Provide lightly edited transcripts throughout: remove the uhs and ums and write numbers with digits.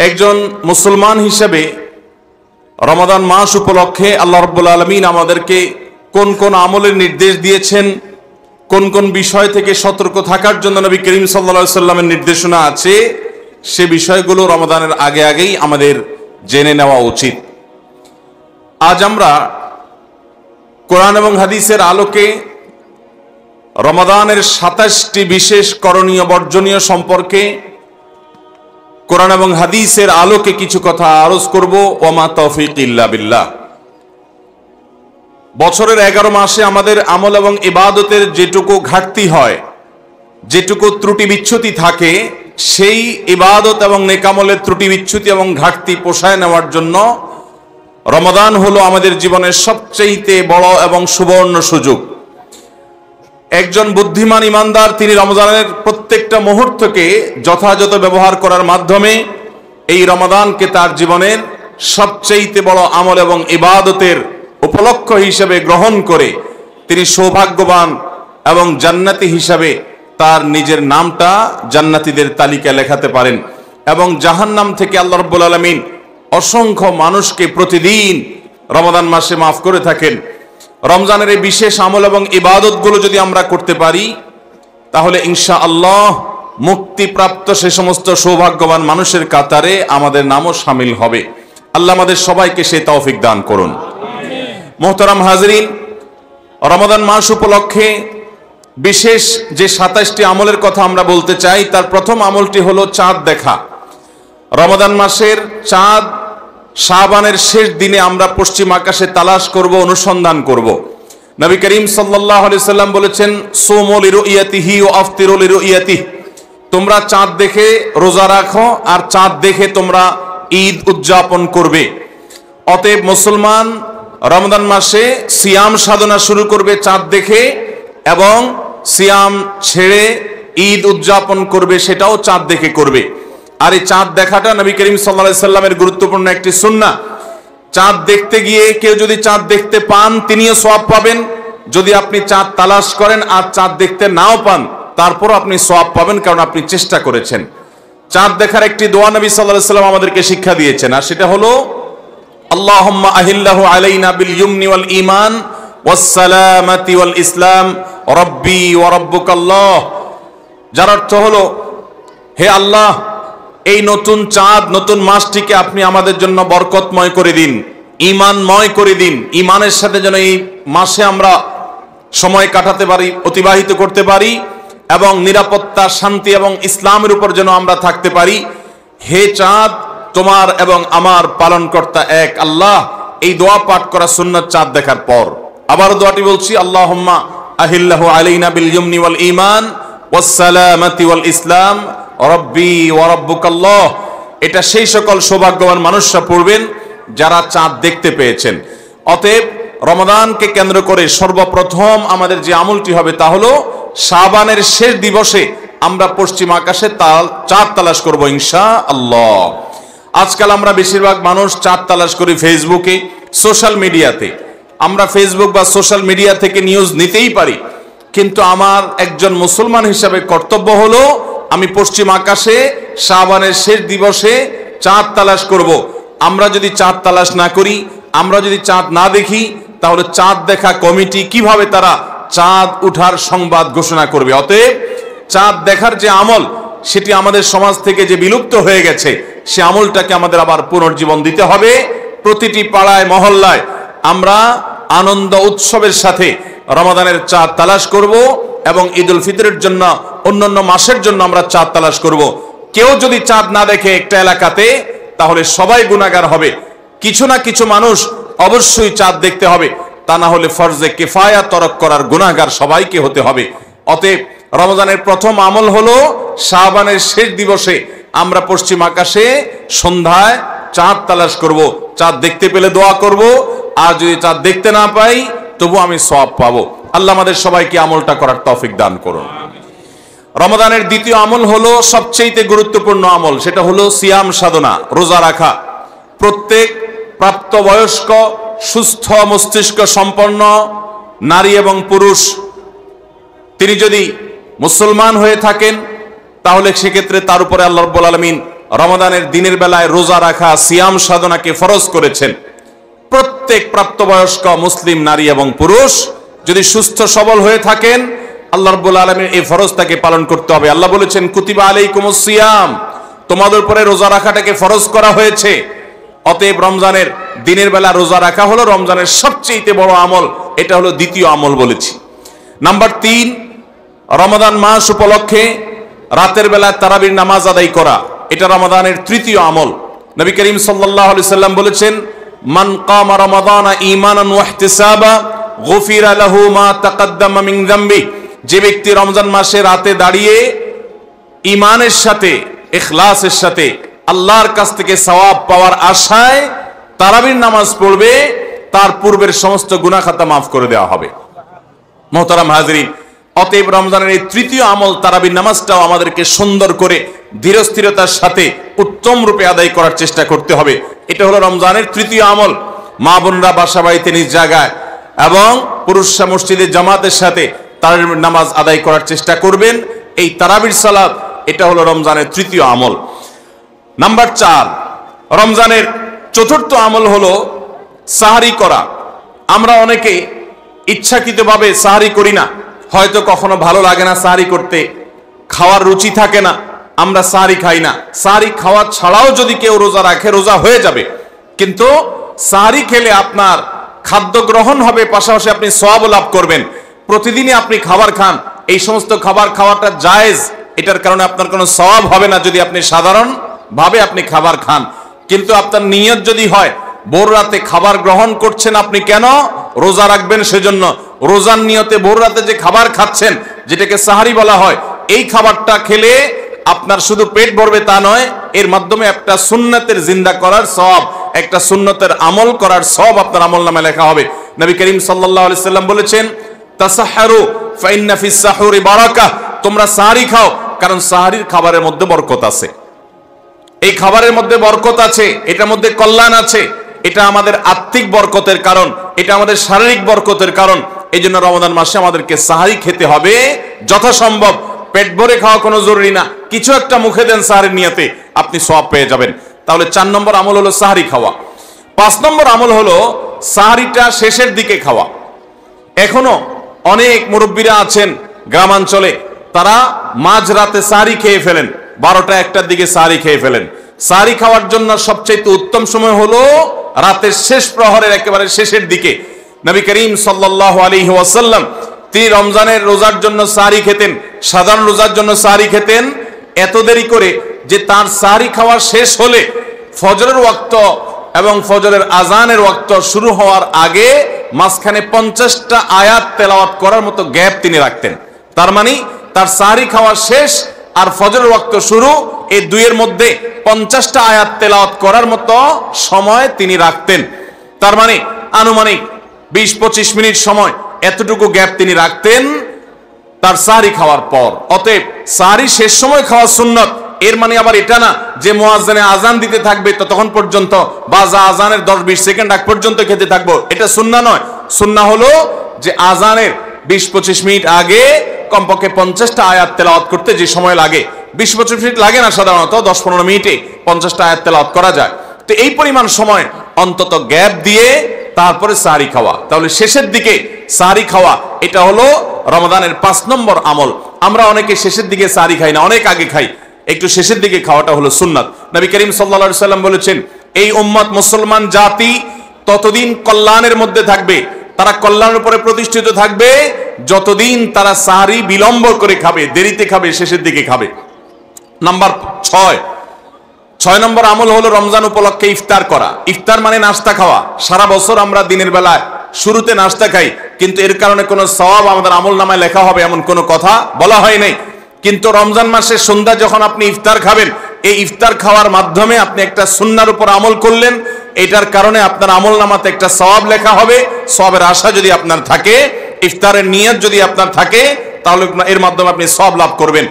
একজন মুসলমান হিসেবে রমাদান মাস উপলক্ষে আল্লাহ রাব্বুল আলামিন আমাদেরকে কোন কোন আমলের নির্দেশ দিয়েছেন, কোন কোন বিষয় থেকে সতর্ক থাকার জন্য নবী করিম সাল্লাল্লাহু আলাইহি সাল্লামের নির্দেশনা আছে, সে বিষয়গুলো রমাদানের আগেই আমাদের জেনে নেওয়া উচিত। আজ আমরা কোরআন এবং হাদিসের আলোকে রমাদানের ২৭টি বিশেষ করণীয় বর্জনীয় সম্পর্কে কোরআন এবং হাদিসের আলোকে কিছু কথা আরজ করব। ওমা তৌফিক ইল্লা বিল্লাহ। বছরের 11 মাসে আমাদের আমল এবং ইবাদতের যেটুকু ঘাটতি হয়, যেটুকু ত্রুটি বিচ্যুতি থাকে, সেই ইবাদত এবং নেকামলের ত্রুটি বিচ্যুতি এবং ঘাটতি পোষায় নেওয়ার জন্য রমাদান হলো আমাদের জীবনের সবচেয়ে বড় এবং সুবর্ণ সুযোগ। একজন বুদ্ধিমান ইমানদার তিনি রমজানের প্রত্যেকটা মুহূর্তকে যথাযথ ব্যবহার করার মাধ্যমে এই রমাদানকে তার জীবনের সবচেয়ে বড় আমল এবং ইবাদতের উপলক্ষ হিসেবে গ্রহণ করে তিনি সৌভাগ্যবান এবং জান্নাতি হিসাবে তার নিজের নামটা জান্নাতীদের তালিকায় লেখাতে পারেন এবং জাহান্নাম থেকে আল্লাহ রাব্বুল আলামিন অসংখ্য মানুষকে প্রতিদিন রমাদান মাসে মাফ করে থাকেন। রমজানের এই বিশেষ আমল এবং ইবাদতগুলো যদি আমরা করতে পারি তাহলে ইনশাআল্লাহ মুক্তিপ্রাপ্ত সে সমস্ত সৌভাগ্যবান মানুষের কাতারে আমাদের নামও শামিল হবে। আল্লাহ আমাদের সবাইকে সেই তৌফিক দান করুন। মোহতারাম হাজরিন, রমাদান মাস উপলক্ষে বিশেষ যে ২৭টি আমলের কথা আমরা বলতে চাই, তার প্রথম আমলটি হলো চাঁদ দেখা। রমাদান মাসের চাঁদ শাবানের শেষ দিনে আমরা পশ্চিম আকাশে তালাশ করব, অনুসন্ধান করব। নবী করিম সাল্লাল্লাহু আলাইহি সাল্লাম বলেছেন, সুমু লিরুইয়াতিহি ওয়া আফতিরু লিরুইয়াতিহি, তোমরা চাঁদ দেখে রোজা রাখো আর চাঁদ দেখে তোমরা ঈদ উদযাপন করবে। অতএব মুসলমান রমজান মাসে সিয়াম সাধনা শুরু করবে চাঁদ দেখে, এবং সিয়াম ছেড়ে ঈদ উদযাপন করবে সেটাও চাঁদ দেখে করবে। আর এই চাঁদ দেখাটা নবী করিম সাল্লাল্লাহু আলাইহি সাল্লামের গুরুত্বপূর্ণ একটি সুন্নাহ। চাঁদ দেখতে গিয়ে কেউ যদি চাঁদ দেখতে পান তিনিও সওয়াব পাবেন। যদি আপনি চাঁদ তালাশ করেন আর চাঁদ দেখতে নাও পান তারপরও আপনি সওয়াব পাবেন, কারণ আপনি চেষ্টা করেছেন। চাঁদ দেখার একটি দোয়া নবী সাল্লাল্লাহু আলাইহি সাল্লাম আমাদেরকে শিক্ষা দিয়েছেন, আর সেটা হলো আল্লাহুম্মা আহিল্লাহু আলাইনা বিল ইয়ুমনি ওয়াল ঈমান ওয়াস সালামাতি ওয়াল ইসলাম রাব্বি ওয়া রাব্বুকাল্লাহ। যার অর্থ হলো, হে আল্লাহ, এই নতুন চাঁদ নতুন মাসটিকে আপনি আমাদের জন্য বরকতময় করে দিন, ঈমানময় করে দিন। ঈমানের সাথে যেন এই মাসে আমরা সময় কাটাতে পারি, অতিবাহিত করতে পারি, এবং নিরাপত্তা, শান্তি এবং ইসলামের উপর যেন আমরা থাকতে পারি। হে চাঁদ, তোমার এবং আমার পালনকর্তা এক আল্লাহ। এই দোয়া পাঠ করা সুন্নাত চাঁদ দেখার পর। আবার দোয়াটি বলছি, আল্লাহুম্মা আহিল্লাহু আলাইনা বিল ইয়ুমনি ওয়াল ঈমান ওয়াস সালামাতি ওয়াল ইসলাম রাব্বি ওয়া রাব্বুকাল্লাহ। এটা সেই সকল সৌভাগ্যবান মানুষরা পড়বেন যারা চাঁদ দেখতে পেয়েছেন। অতএব রমাদানকে কেন্দ্র করে সর্বপ্রথম আমাদের যে আমলটি হবে তা হলো শাবানের শেষ দিবসে আমরা পশ্চিম আকাশে চাঁদ তালাশ করব ইনশাআল্লাহ। আজকাল আমরা বেশিরভাগ মানুষ চাঁদ তালাশ করি ফেসবুকে, সোশ্যাল মিডিয়াতে। আমরা ফেসবুক বা সোশ্যাল মিডিয়া থেকে নিউজ নিতেই পারি, কিন্তু আমার একজন মুসলমান হিসাবে কর্তব্য হলো আমি পশ্চিম আকাশে শাবানের শেষ দিবসে চাঁদ তালাশ করব। আমরা যদি চাঁদ তালাশ না করি, আমরা যদি চাঁদ না দেখি, তাহলে চাঁদ দেখা কমিটি কিভাবে তারা চাঁদ উঠার সংবাদ ঘোষণা করবে? অতএব চাঁদ দেখার যে আমল, সেটি আমাদের সমাজ থেকে যে বিলুপ্ত হয়ে গেছে, সে আমলটাকে আমাদের আবার পুনর্জীবন দিতে হবে। প্রতিটি পাড়ায় মহল্লায় আমরা আনন্দ উৎসবের সাথে রমাদানের চাঁদ তালাশ করব, এবং ঈদুল ফিতরের জন্য, অন্যান্য মাসের জন্য আমরা চাঁদ তালাশ করব। কেউ যদি চাঁদ না দেখে একটা এলাকাতে, তাহলে সবাই গুনাহগার হবে। কিছু না কিছু মানুষ অবশ্যই চাঁদ দেখতে হবে, তা না হলে ফরজে কিফায়া তরক করার গুনাহগার সবাইকে হতে হবে। অতএব রমজানের প্রথম আমল হলো শাবানের শেষ দিবসে আমরা পশ্চিম আকাশে সন্ধ্যায় চাঁদ তালাশ করব। চাঁদ দেখতে পেলে দোয়া করব, আর যদি চাঁদ দেখতে না পাই তবু আমি সওয়াব পাবো। আল্লাহ আমাদের সবাইকে আমলটা করার তৌফিক দান করুন। রমাদানের দ্বিতীয় আমল হলো সবচেয়ে গুরুত্বপূর্ণ আমল, সেটা হলো সিয়াম সাধনা, রোজা রাখা। প্রত্যেক প্রাপ্তবয়স্ক সুস্থ মস্তিষ্ক সম্পন্ন নারী এবং পুরুষ তিনি যদি মুসলমান হয়ে থাকেন, তাহলে সেক্ষেত্রে তার উপরে আল্লাহ রাব্বুল আলামিন রমাদানের দিনের বেলায় রোজা রাখা, সিয়াম সাধনাকে ফরজ করেছেন। প্রত্যেক প্রাপ্তবয়স্ক মুসলিম নারী এবং পুরুষ যদি সুস্থ সবল হয়ে থাকেন, আল্লাহ রাব্বুল আলামিন এই ফরজটাকে পালন করতে হবে। আল্লাহ বলেছেন, কুতিবা আলাইকুমুস সিয়াম, তোমাদের উপরে রোজা রাখাটাকে ফরজ করা হয়েছে। অতএব রমজানের দিনের বেলা রোজা রাখা হলো রমজানের সবচেয়ে বড় আমল, এটা হলো দ্বিতীয় আমল বলেছি। নাম্বার 3, রমাদান মাস উপলক্ষে রাতের বেলা তারাবির নামাজ আদায় করা, এটা রমাদানের তৃতীয় আমল। নবী করিম সাল্লাল্লাহু আলাইহি সাল্লাম বলেছেন, মান কামা রমাদানা ঈমানান ওয়া ইহতিসাবা গুফিরা লাহু মা তাকাদ্দামা মিন যামবি, যে ব্যক্তি রমজান মাসে রাতে দাঁড়িয়ে ঈমানের সাথে, ইখলাসের সাথে আল্লাহর কাছ থেকে সওয়াব পাওয়ার আশায় তারাবির নামাজ পড়বে, তার পূর্বের সমস্ত গুনাহ খাতা মাফ করে দেওয়া হবে। মোহতারাম হাজরিন, অতএব রমজানের এই তৃতীয় আমল তারাবির নামাজটাও আমাদেরকে সুন্দর করে ধীরস্থিরতার সাথে উত্তম রূপে আদায় করার চেষ্টা করতে হবে। এটা হলো রমজানের তৃতীয় আমল। মা বোনরা বাসা বাড়িতে নিজ জায়গায় এবং পুরুষরা মসজিদে জামাতের সাথে তারাবির নামাজ আদায় করার চেষ্টা করবেন। এই তারাবির সালাত, এটা হলো রমজানের তৃতীয় আমল। নাম্বার 4, রমজানের চতুর্থ আমল হলো সাহারি করা। আমরা অনেকে ইচ্ছাকৃতভাবে সাহারি করি না, হয়তো কখনো ভালো লাগে না সাহারি করতে, খাওয়ার রুচি থাকে না, আমরা সাহারি খাই না। সাহারি খাওয়া ছাড়াও যদি কেউ রোজা রাখে, রোজা হয়ে যাবে, কিন্তু সাহারি খেলে আপনার খাদ্য গ্রহণ হবে, পাশাপাশি আপনি সওয়াব লাভ করবেন। প্রতিদিনই আপনি খাবার খান, এই সমস্ত খাবার খাওয়াটা জায়েজ, এটার কারণে আপনার কোনো সওয়াব হবে না যদি আপনি সাধারণ ভাবে আপনি খাবার খান। কিন্তু আপনার নিয়ত যদি হয় ভোর রাতে খাবার গ্রহণ করছেন, আপনি কেন রোজা রাখবেন, সেজন্য রোজার নিয়তে ভোর রাতে যে খাবার খাচ্ছেন, যেটাকে সাহারি বলা হয়, এই খাবারটা খেলে আপনার শুধু পেট ভরবে তা নয়, এর মাধ্যমে একটা সুন্নতের জিন্দা করার সওয়াব, একটা সুন্নতের আমল করার সওয়াব আপনার আমলনামায় লেখা হবে। নবী করিম সাল্লাল্লাহু আলাইহি সাল্লাম বলেছেন, তাসাহহারু ফাইন্না ফিস সাহুরি বারাকাহ, তোমরা সাহারি খাও, কারণ সাহারির খাবারের মধ্যে বরকত আছে। এই খাবারের মধ্যে বরকত আছে, এটার মধ্যে কল্যাণ আছে, এটা আমাদের আত্মিক বরকতের কারণ, এটা আমাদের শারীরিক বরকতের কারণ। এই জন্য রমাদান মাসে আমাদেরকে সাহারি খেতে হবে যথাসম্ভব। পেট ভরে খাওয়া কোনো জরুরি না, কিছু একটা মুখে দেন সাহারির নিয়তে, আপনি সওয়াব পেয়ে যাবেন। তাহলে 4 নম্বর আমল হলো সাহারি খাওয়া। 5 নম্বর আমল হলো সাহারিটা শেষের দিকে খাওয়া। এখনো অনেক মুরব্বীরা আছেন গ্রামাঞ্চলে, তারা মাঝ রাতে সাহারি খেয়ে ফেলেন, 12টা 1টার দিকে সাহারি খেয়ে ফেলেন। সাহারি খাওয়ার জন্য সবচেয়ে উত্তম সময় হলো রাতের শেষ প্রহরের একেবারে শেষের দিকে। নবী করিম সাল্লাল্লাহু আলাইহি ওয়াসাল্লাম তিনি রমজানের রোজার জন্য সাহারি খেতেন, সাধারণ রোজার জন্য সাহারি খেতেন এত দেরি করে যে তার সাহারি খাওয়া শেষ হলে ফজরের ওয়াক্ত এবং ফজরের আজানের ওয়াক্ত শুরু হওয়ার আগে মাঝখানে 50টা আয়াত তেলাওয়াত করার মতো গ্যাপ তিনি রাখতেন। তার মানে তার সাহারি খাওয়া শেষ আর ফজরের ওয়াক্ত শুরু, এই দুইয়ের মধ্যে 50টা আয়াত তেলাওয়াত করার মতো সময় তিনি রাখতেন। তার মানে আনুমানিক 20-25 মিনিট সময়, এতটুকু গ্যাপ তিনি রাখতেন তার সাহারি খাওয়ার পর। অতএব সাহারি শেষ সময় খাওয়া সুন্নত। এর মানে আবার এটা না যে মুয়াজ্জিনে আজান দিতে থাকবে ততক্ষণ পর্যন্ত, বা আজানের 10-20 সেকেন্ড আগ পর্যন্ত খেতে থাকবো, এটা সুন্নাহ নয়। সুন্নাহ হলো যে আজানের 20-25 মিনিট আগে কমপক্ষে 50টা আয়াত তেলাওয়াত করতে যে সময় লাগে, 20-25 মিনিট লাগে না, সাধারণত 10-15 মিনিটে 50টা আয়াত তেলাওয়াত করা যায়। তো এই পরিমাণ সময় অন্তত গ্যাপ দিয়ে তারপরে সাহারি খাওয়া। তাহলে শেষের দিকে সাহারি খাওয়া, এটা হলো রমাদানের 5 নম্বর আমল। আমরা অনেকে শেষের দিকে সাহারি খাই না, অনেক আগে খাই, একটু শেষের দিকে খাওয়াটা হলো সুন্নাত। নবী করিম সাল্লাল্লাহু আলাইহি সাল্লাম বলেছেন, এই উম্মত মুসলমান জাতি ততদিন কল্যাণের মধ্যে থাকবে, তারা কল্যাণের উপরে প্রতিষ্ঠিত থাকবে যতদিন তারা সাহারি বিলম্ব করে খাবে, দেরিতে খাবে, শেষের দিকে খাবে। নাম্বার 6 নম্বর আমল হলো রমজান উপলক্ষে ইফতার করা। ইফতার মানে নাস্তা খাওয়া। সারা বছর আমরা দিনের বেলায় শুরুতে নাস্তা খাই, কিন্তু এর কারণে কোনো সওয়াব আমাদের আমলনামায় লেখা হবে এমন কোনো কথা বলা হয় নাই। কিন্তু রমজান মাসের সন্ধ্যা যখন আপনি ইফতার খাবেন, এই ইফতার খাওয়ার মাধ্যমে আপনি একটা সুন্নাহর উপর আমল করলেন, এটার কারণে আপনার আমলনামাতে একটা সওয়াব লেখা হবে। সওয়াবের আশা যদি আপনার থাকে, ইফতারের নিয়ত যদি আপনার থাকে, তাহলে এর মাধ্যমে আপনি সওয়াব লাভ করবেন।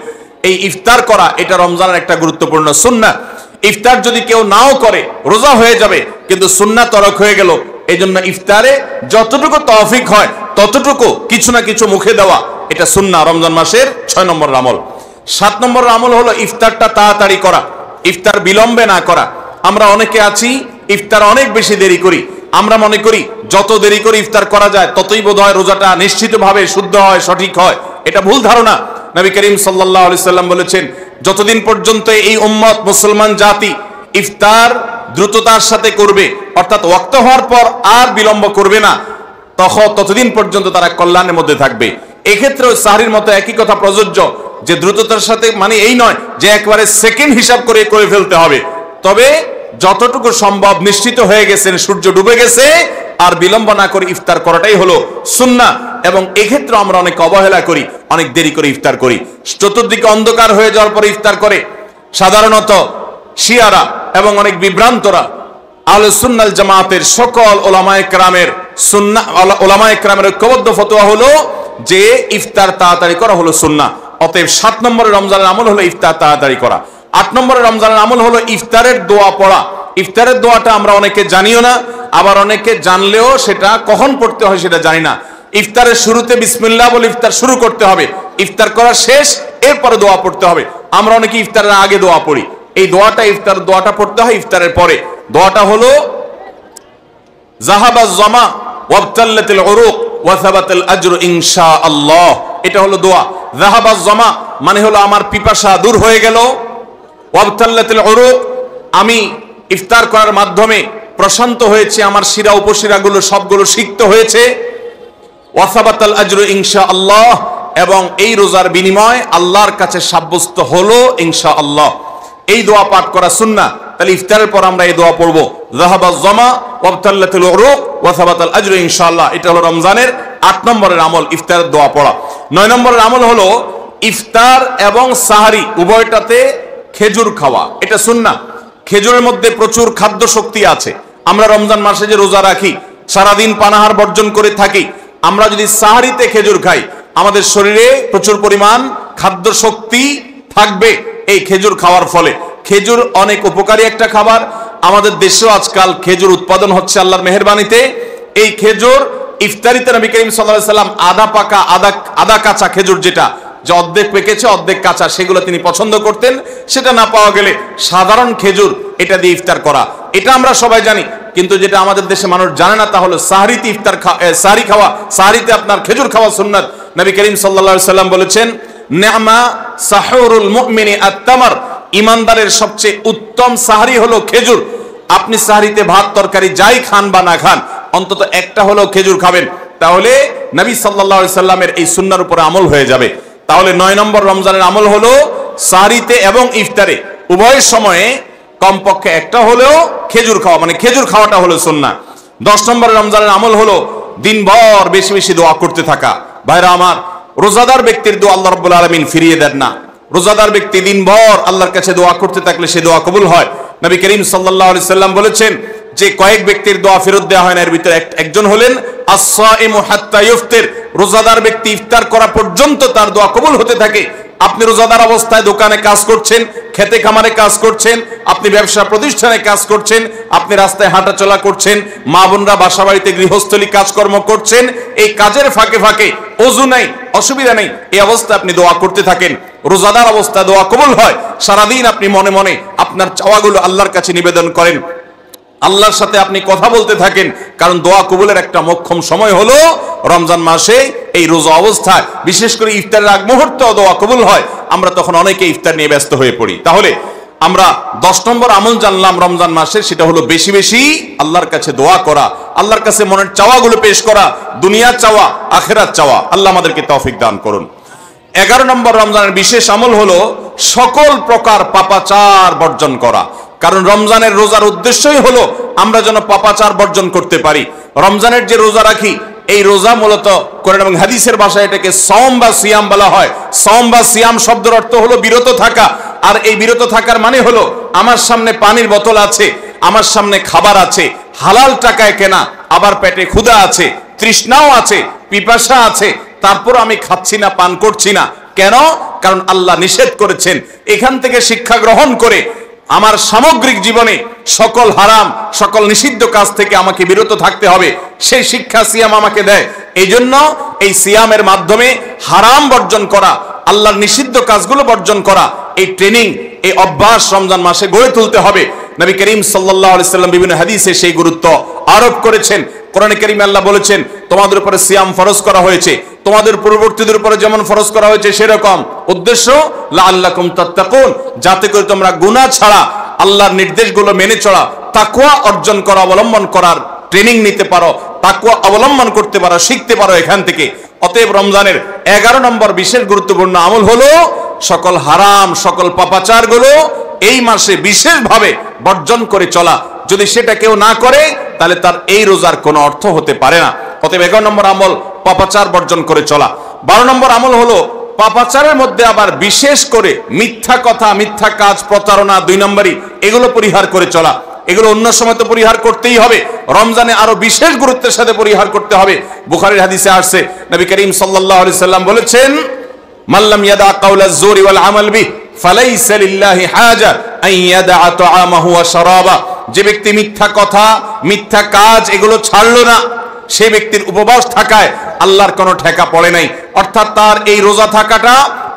এই ইফতার করা এটা রমজানের একটা গুরুত্বপূর্ণ সুন্নাহ। ইফতার যদি কেউ নাও করে রোজা হয়ে যাবে, কিন্তু সুন্নাহ তরক হয়ে গেল। এই জন্য ইফতারে যতটুকু তৌফিক হয় ততটুকু কিছু না কিছু মুখে দেওয়া, এটা সুন্নাহ, রমজান মাসের 6 নম্বর আমল। 7 নম্বর আমল হলো ইফতারটা তাড়াতাড়ি করা। ইফতার বিলম্বে না করা। আমরা অনেকে আছি ইফতার অনেক বেশি দেরি করি, আমরা মনে করি যত দেরি করে ইফতার করা যায় ততই বোধহয় রোজাটা নিশ্চিতভাবে শুদ্ধ হয়, সঠিক হয়। এটা ভুল ধারণা। নবী করিম সাল্লাল্লাহু আলাইহি সাল্লাম বলেছেন, যতদিন পর্যন্ত এই উম্মত মুসলমান জাতি ইফতার দ্রুততার সাথে করবে, অর্থাৎ ওয়াক্ত হওয়ার পর আর বিলম্ব করবে না, ততদিন পর্যন্ত তারা কল্যাণের মধ্যে থাকবে। এক্ষেত্রেও সাহরির মতো একই কথা প্রযোজ্য, যে দ্রুততার সাথে মানে এই নয় যে একবারে সেকেন্ড হিসাব করে ফেলতে হবে, তবে যতটুকু সম্ভব নিশ্চিত হয়ে গেছেন সূর্য ডুবে গেছে আর বিলম্ব না করে ইফতার করাটাই হলো সুন্নাহ। এবং এক্ষেত্রে আমরা অনেক অবহেলা করি, অনেক দেরি করে ইফতার করি, চতুর্দিকে অন্ধকার হয়ে যাওয়ার পরে ইফতার করে। সাধারণত শিয়ারা এবং অনেক বিভ্রান্তরা আহলে সুন্নাহ ওয়াল জামাতের সকল ওলামায়ে কেরামের ওলামায়ে কেরামের ঐক্যবদ্ধ ফতোয়া হলো যে ইফতার তাড়াতাড়ি করা হলো সুন্নাহ। অতএব 7 নম্বরের রমজানের আমল হলো ইফতার তাড়াতাড়ি করা। 8 নম্বরের রমজানের আমল হলো ইফতারের দোয়া পড়া। ইফতারের দোয়াটা আমরা অনেকে জানিও না, আবার অনেকে জানলেও সেটা কখন পড়তে হয় সেটা জানি না। ইফতারের শুরুতে বিসমিল্লাহ বলে ইফতার শুরু করতে হবে, ইফতার করা শেষ এরপরে দোয়া পড়তে হবে। আমরা অনেকে ইফতারের আগে দোয়া পড়ি, এই দোয়াটা ইফতার দোয়াটা পড়তে হয় ইফতারের পরে। দোয়াটা হলো যাহাবাজ জামা ওয়াবতাল্লাতিল উরুক ওয়া সাবাতাল আজরু ইনশাআল্লাহ। এটা হলো দোয়া। যাহাবাজ জামা মানে হলো আমার পিপাসা দূর হয়ে গেল, ওয়াবতাল্লাতিল উরুক আমি ইফতার করার মাধ্যমে প্রশান্ত হয়েছে, আমার শিরা উপশিরাগুলো সবগুলো সিক্ত হয়েছে, ওয়া সাবাতাল আজরু ইনশাআল্লাহ এবং এই রোজার বিনিময় আল্লাহর কাছে সাব্যস্ত হলো ইনশাআল্লাহ। এই দোয়া পাঠ করা সুন্নাহ। তাহলে ইফতারের পর আমরা এই দোয়া পড়বো, যাহাবাজ জামা ওয়াবতাল্লাতিল উরুক ওয়া সাবাতাল আজরু ইনশাআল্লাহ। এটা হলো রমজানের 8 নম্বরের আমল, ইফতারের দোয়া পড়া। 9 নম্বরের আমল হলো ইফতার এবং সাহারি উভয়টাতে খেজুর খাওয়া। এটা সুন্নাহ। খেজুরের মধ্যে প্রচুর খাদ্য শক্তি আছে। আমরা রমজান মাসে যে রোজা রাখি, সারাদিন পানাহার বর্জন করে থাকি, আমরা যদি সাহারিতে খেজুর খাই আমাদের শরীরে প্রচুর পরিমাণ খাদ্য শক্তি থাকবে এই খেজুর খাওয়ার ফলে। খেজুর অনেক উপকারী একটা খাবার। আমাদের দেশেও আজকাল খেজুর উৎপাদন হচ্ছে আল্লাহর মেহেরবানিতে। এই খেজুর ইফতারিতে নবী করিম সাল্লাল্লাহু আলাইহি সাল্লাম আধা পাকা আধা কাঁচা খেজুর, যেটা যে অর্ধেক পেকেছে অর্ধেক কাঁচা, সেগুলো তিনি পছন্দ করতেন। সেটা না পাওয়া গেলে সাধারণ খেজুর এটা দিয়ে ইফতার করা, এটা আমরা সবাই জানি। কিন্তু যেটা আমাদের দেশে মানুষ জানে না তা হলো সাহরিতে সাহরি খাওয়া, সাহরিতে আপনার খেজুর খাওয়া সুন্নাত। নবী করিম সাল্লাল্লাহু আলাইহি সাল্লাম বলেছেন, নি'মা সাহুরুল মুমিনি আত-তামর, ইমানদারের সবচেয়ে উত্তম সাহরি হলো খেজুর। আপনি সাহরিতে ভাত তরকারি যাই খান বা না খান, অন্তত একটা হলো খেজুর খাবেন, তাহলে নবী সাল্লাল্লাহু আলাইহি সাল্লামের এই সুন্নাহর উপরে আমল হয়ে যাবে। তাহলে 9 নম্বর রমজানের আমল হলো সাহরিতে এবং ইফতারে উভয় সময়ে কমপক্ষে একটা হলেও খেজুর খাওয়া, মানে খেজুর খাওয়াটা হলো সুন্নাহ। 10 নম্বর রমজানের আমল হলো দিনভর বেশি বেশি দোয়া করতে থাকা। ভাইরা আমার, রোজাদার ব্যক্তির দোয়া আল্লাহ রাব্বুল আলামিন ফিরিয়ে দেন না। রোজাদার ব্যক্তি দিনভর আল্লাহর কাছে দোয়া করতে থাকলে সে দোয়া কবুল হয়। নবী করিম সাল্লাল্লাহু আলাইহি সাল্লাম বলেছেন যে কয়েক ব্যক্তির দোয়া ফেরত দেওয়া হয় না, এর ভিতরে একজন হলেন আস-সাইমু হাত্তা ইফতির, রোজাদার ব্যক্তি ইফতার করা পর্যন্ত তার দোয়া কবুল হতে থাকে। আপনি রোজাদার অবস্থায় দোকানে কাজ করছেন, খেতে খামারে কাজ করছেন, আপনি ব্যবসা প্রতিষ্ঠানে কাজ করছেন, আপনি রাস্তায় হাঁটাচলা করছেন, মা বোনরা বাসা বাড়িতে গৃহস্থলী কাজকর্ম করছেন, এই কাজের ফাঁকে ফাঁকে ওযু নাই, অসুবিধা নেই, এই অবস্থায় আপনি দোয়া করতে থাকেন। রোজাদার অবস্থায় দোয়া কবুল হয়। সারাদিন আপনি মনে মনে আপনার চাওয়াগুলো আল্লাহর কাছে নিবেদন করেন, আল্লাহর সাথে আপনি কথা বলতে থাকেন, কারণ দোয়া কবুলের একটা মোক্ষম সময় হলো রমজান মাসে এই রোজা অবস্থায়। বিশেষ করে ইফতারের আগ মুহূর্তে দোয়া কবুল হয়, আমরা তখন অনেকে ইফতার নিয়ে ব্যস্ত হয়ে পড়ি। তাহলে আমরা 10 নম্বর আমল জানলাম রমজান মাসে, সেটা হলো বেশি বেশি আল্লাহর কাছে দোয়া করা, আল্লাহর কাছে মনের চাওয়াগুলো পেশ করা, দুনিয়ার চাওয়া আখিরাত চাওয়া। আল্লাহ আমাদেরকে তৌফিক দান করুন। 11 নম্বর রমজানের বিশেষ আমল হলো সকল প্রকার পাপাচার বর্জন করা। কারণ রমজানের রোজার উদ্দেশ্যই হলো আমরা যেন পাপাচার বর্জন করতে পারি। রমজানের যে রোজা রাখি, এই রোজা মূলত কোরআন এবং হাদিসের ভাষায় এটাকে সওম বা সিয়াম বলা হয়। সওম বা সিয়াম শব্দের অর্থ হলো বিরত থাকা। আর এই বিরত থাকার মানে হলো আমার সামনে পানির বোতল আছে, আমার সামনে খাবার আছে, হালাল টাকায় কেনা, আবার পেটে ক্ষুধা আছে, তৃষ্ণাও আছে, পিপাসা আছে, তারপর আমি খাচ্ছি না, পান করছি না। কেন? কারণ আল্লাহ নিষেধ করেছেন। এখান থেকে শিক্ষা গ্রহণ করে আমার সামগ্রিক জীবনে সকল হারাম সকল নিষিদ্ধ কাজ থেকে আমাকে বিরত থাকতে হবে, সেই শিক্ষা সিয়াম আমাকে দেয়। এই জন্য এই সিয়ামের মাধ্যমে হারাম বর্জন করা, আল্লাহর নিষিদ্ধ কাজগুলো বর্জন করা, এই ট্রেনিং, এই অভ্যাস রমজান মাসে গড়ে তুলতে হবে। নবী করিম সাল্লাল্লাহু আলাইহি সাল্লাম বিভিন্ন হাদিসে সেই গুরুত্ব আরোপ করেছেন। কোরআনে কারিমে আল্লাহ বলেছেন, তোমাদের উপরে সিয়াম ফরজ করা হয়েছে, তোমাদের পূর্ববর্তীদের উপরে যেমন ফরজ করা হয়েছে সেরকম। উদ্দেশ্য লাআল্লাকুম তাত্তাকুন, যাতে করে তোমরা গুনাহ ছাড়া আল্লাহর নির্দেশগুলো মেনে চলা, তাকওয়া অর্জন করা, অবলম্বন করার ট্রেনিং নিতে পারো, তাকওয়া অবলম্বন করতে পারো, শিখতে পারো এখান থেকে। অতএব রমজানের 11 নম্বর বিশেষ গুরুত্বপূর্ণ আমল হলো সকল হারাম সকল পাপাচারগুলো এই মাসে বিশেষভাবে বর্জন করে চলা। যদি সেটা কেউ না করে তাহলে তার এই রোজার কোনো অর্থ হতে পারে না। অতএব 11 নম্বর আমল পাপাচার বর্জন করে চলা। 12 নম্বর আমল হলো পাপাচারের মধ্যে আবার বিশেষ করে মিথ্যা কথা, মিথ্যা কাজ, প্রতারণা 2 নম্বরই, এগুলো পরিহার করে চলা। এগুলো অন্য সময় তো পরিহার করতেই হবে, রমজানে আরো বিশেষ গুরুত্বের সাথে পরিহার করতে হবে। বুখারীর হাদিসে আসছে, নবী করিম সাল্লাল্লাহু আলাইহি সাল্লাম বলেছেন, মাল্লাম ইয়াদা কাওলাজ জুরি ওয়াল আমাল বিহি ফালাইসা লিল্লাহি হাজা আন ইয়াদা তাআমাহু ওয়া শারাবা। যে ব্যক্তি মিথ্যা কথা, মিথ্যা কাজ এগুলো ছাড়লো না, সে ব্যক্তির উপবাস থাকায় আল্লাহর কোনো ঠেকা পড়ে নাই। অর্থাৎ তার এই রোজা থাকাটা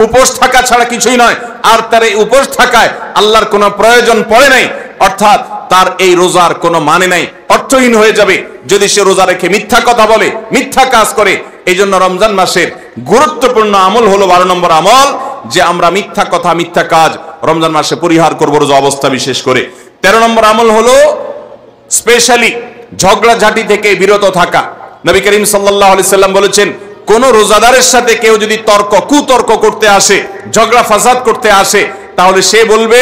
উপোস থাকা ছাড়া কিছুই নয়, আর তার এই উপোস থাকায় আল্লাহর কোনো প্রয়োজন পড়ে নাই। অর্থাৎ তার এই রোজার কোনো মানে নাই, অর্থহীন হয়ে যাবে যদি সে রোজা রেখে মিথ্যা কথা বলে, মিথ্যা কাজ করে। এই জন্য রমজান মাসের গুরুত্বপূর্ণ আমল হলো 12 নম্বর আমল, যে আমরা মিথ্যা কথা, মিথ্যা কাজ রমজান মাসে পরিহার করবো রোজা অবস্থা বিশেষ করে। 13 নম্বর আমল হলো স্পেশালি ঝগড়াঝাটি থেকে বিরত থাকা। নবী করিম সাল্লাল্লাহু আলাইহি সাল্লাম বলেছেন, কোন রোজাদারের সাথে কেউ যদি কুতর্ক করতে আসে, ঝগড়া ফাসাদ করতে আসে, তাহলে সে বলবে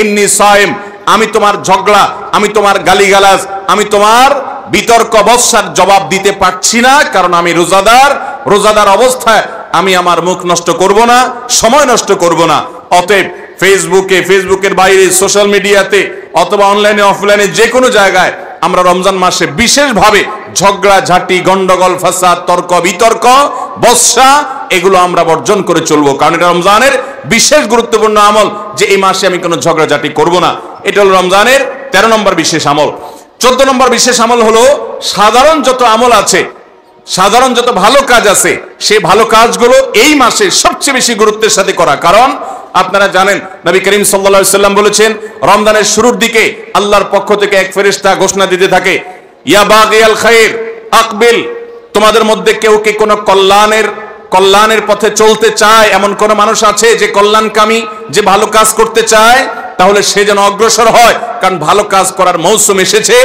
ইন্নী সায়েম, আমি তোমার ঝগড়া, আমি তোমার গালিগালাজ, আমি তোমার বিতর্ক বৎসার জবাব দিতে পারছি না, কারণ আমি রোজাদার। রোজাদার অবস্থায় আমি আমার মুখ নষ্ট করব না, সময় নষ্ট করব না। অতএব ফেসবুকের বাইরে, সোশ্যাল মিডিয়াতে অথবা অনলাইনে অফলাইনে যে কোনো জায়গায় আমরা রমজান মাসে বিশেষভাবে ঝগড়া ঝাঁটি, গন্ডগোল, ফাসাদ, তর্ক বিতর্ক, বৎসা এগুলো আমরা বর্জন করে চলবো, কারণ এটা রমজানের বিশেষ গুরুত্বপূর্ণ আমল, যে এই মাসে আমি কোনো ঝগড়াঝাটি করব না। এটা হলো রমজানের 13 নম্বর বিশেষ আমল। 14 নম্বর বিশেষ আমল হলো সাধারণ যত আমল আছে, সাধারণ যত ভালো কাজ আছে, সেই ভালো কাজগুলো এই মাসে সবচেয়ে বেশি গুরুত্বের সাথে করা। কারণ আপনারা জানেন, নবী করিম সাল্লাল্লাহু আলাইহি সাল্লাম বলেছেন, রমজানের শুরুর দিকে আল্লাহর পক্ষ থেকে এক ফেরেশতা ঘোষণা দিতে থাকে, ইয়া বাগিয়াল খায়র আকবিল, তোমাদের মধ্যে কেউ কি কোনো কল্যাণের পথে চলতে চায়, এমন কোন মানুষ আছে যে কল্যাণকামী, যে ভালো কাজ করতে চায়, তাহলে সে যেন অগ্রসর হয়। কারণ ভালো কাজ করার মৌসুম এসেছে,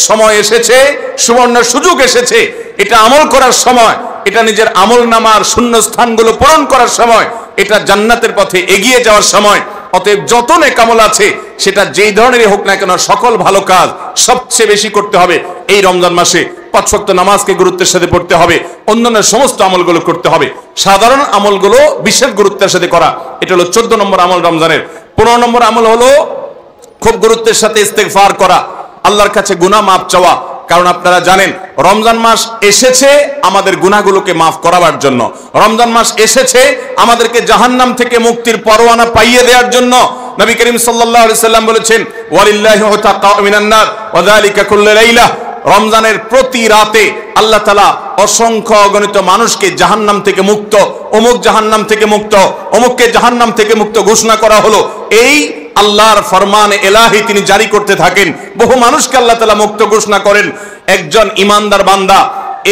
সময় এসেছে, সুবর্ণ সুযোগ এসেছে। এটা আমল করার সময়, এটা নিজের আমল নামার শূন্য স্থানগুলো পূরণ করার সময়, এটা জান্নাতের পথে এগিয়ে যাওয়ার সময়। অতএব যত নেক আমল আছে, সেটা যেই ধরনেরই হোক না কেন, সকল ভালো কাজ সবচেয়ে বেশি করতে হবে এই রমজান মাসে। 5 ওয়াক্ত নামাজকে গুরুত্বের সাথে পড়তে হবে, অন্যান্য সমস্ত আমলগুলো করতে হবে, সাধারণ আমলগুলো বিশেষ গুরুত্বের সাথে করা। এটা হলো 14 নম্বর আমল রমজানের। 15 নম্বর আমল হলো খুব গুরুত্বের সাথে ইস্তেগফার করা, আল্লাহর কাছে গুনাহ মাফ চাওয়া। কারণ আপনারা জানেন, রমজান মাস এসেছে আমাদের গুনাহগুলোকে মাফ করাবার জন্য। রমজান মাস এসেছে আমাদেরকে জাহান্নাম থেকে মুক্তির পরোয়ানা পাইয়ে দেওয়ার জন্য। নবী করিম সাল্লাল্লাহু আলাইহি সাল্লাম বলেছেন, ওয়ালিল্লাহি উতাকা মিনান নার ওয়া যালিকা কুল্লু লাইলা, রমজানের প্রতি রাতে আল্লাহ তাআলা অসংখ্য অগণিত মানুষকে জাহান্নাম থেকে মুক্ত, অমুক জাহান্নাম থেকে মুক্ত, অমুককে জাহান্নাম থেকে মুক্ত ঘোষণা করা হলো। এই আল্লাহর ফরমানে এলাহি তিনি জারি করতে থাকেন, বহু মানুষকে আল্লাহ তাআলা মুক্ত ঘোষণা করেন। একজন ইমানদার বান্দা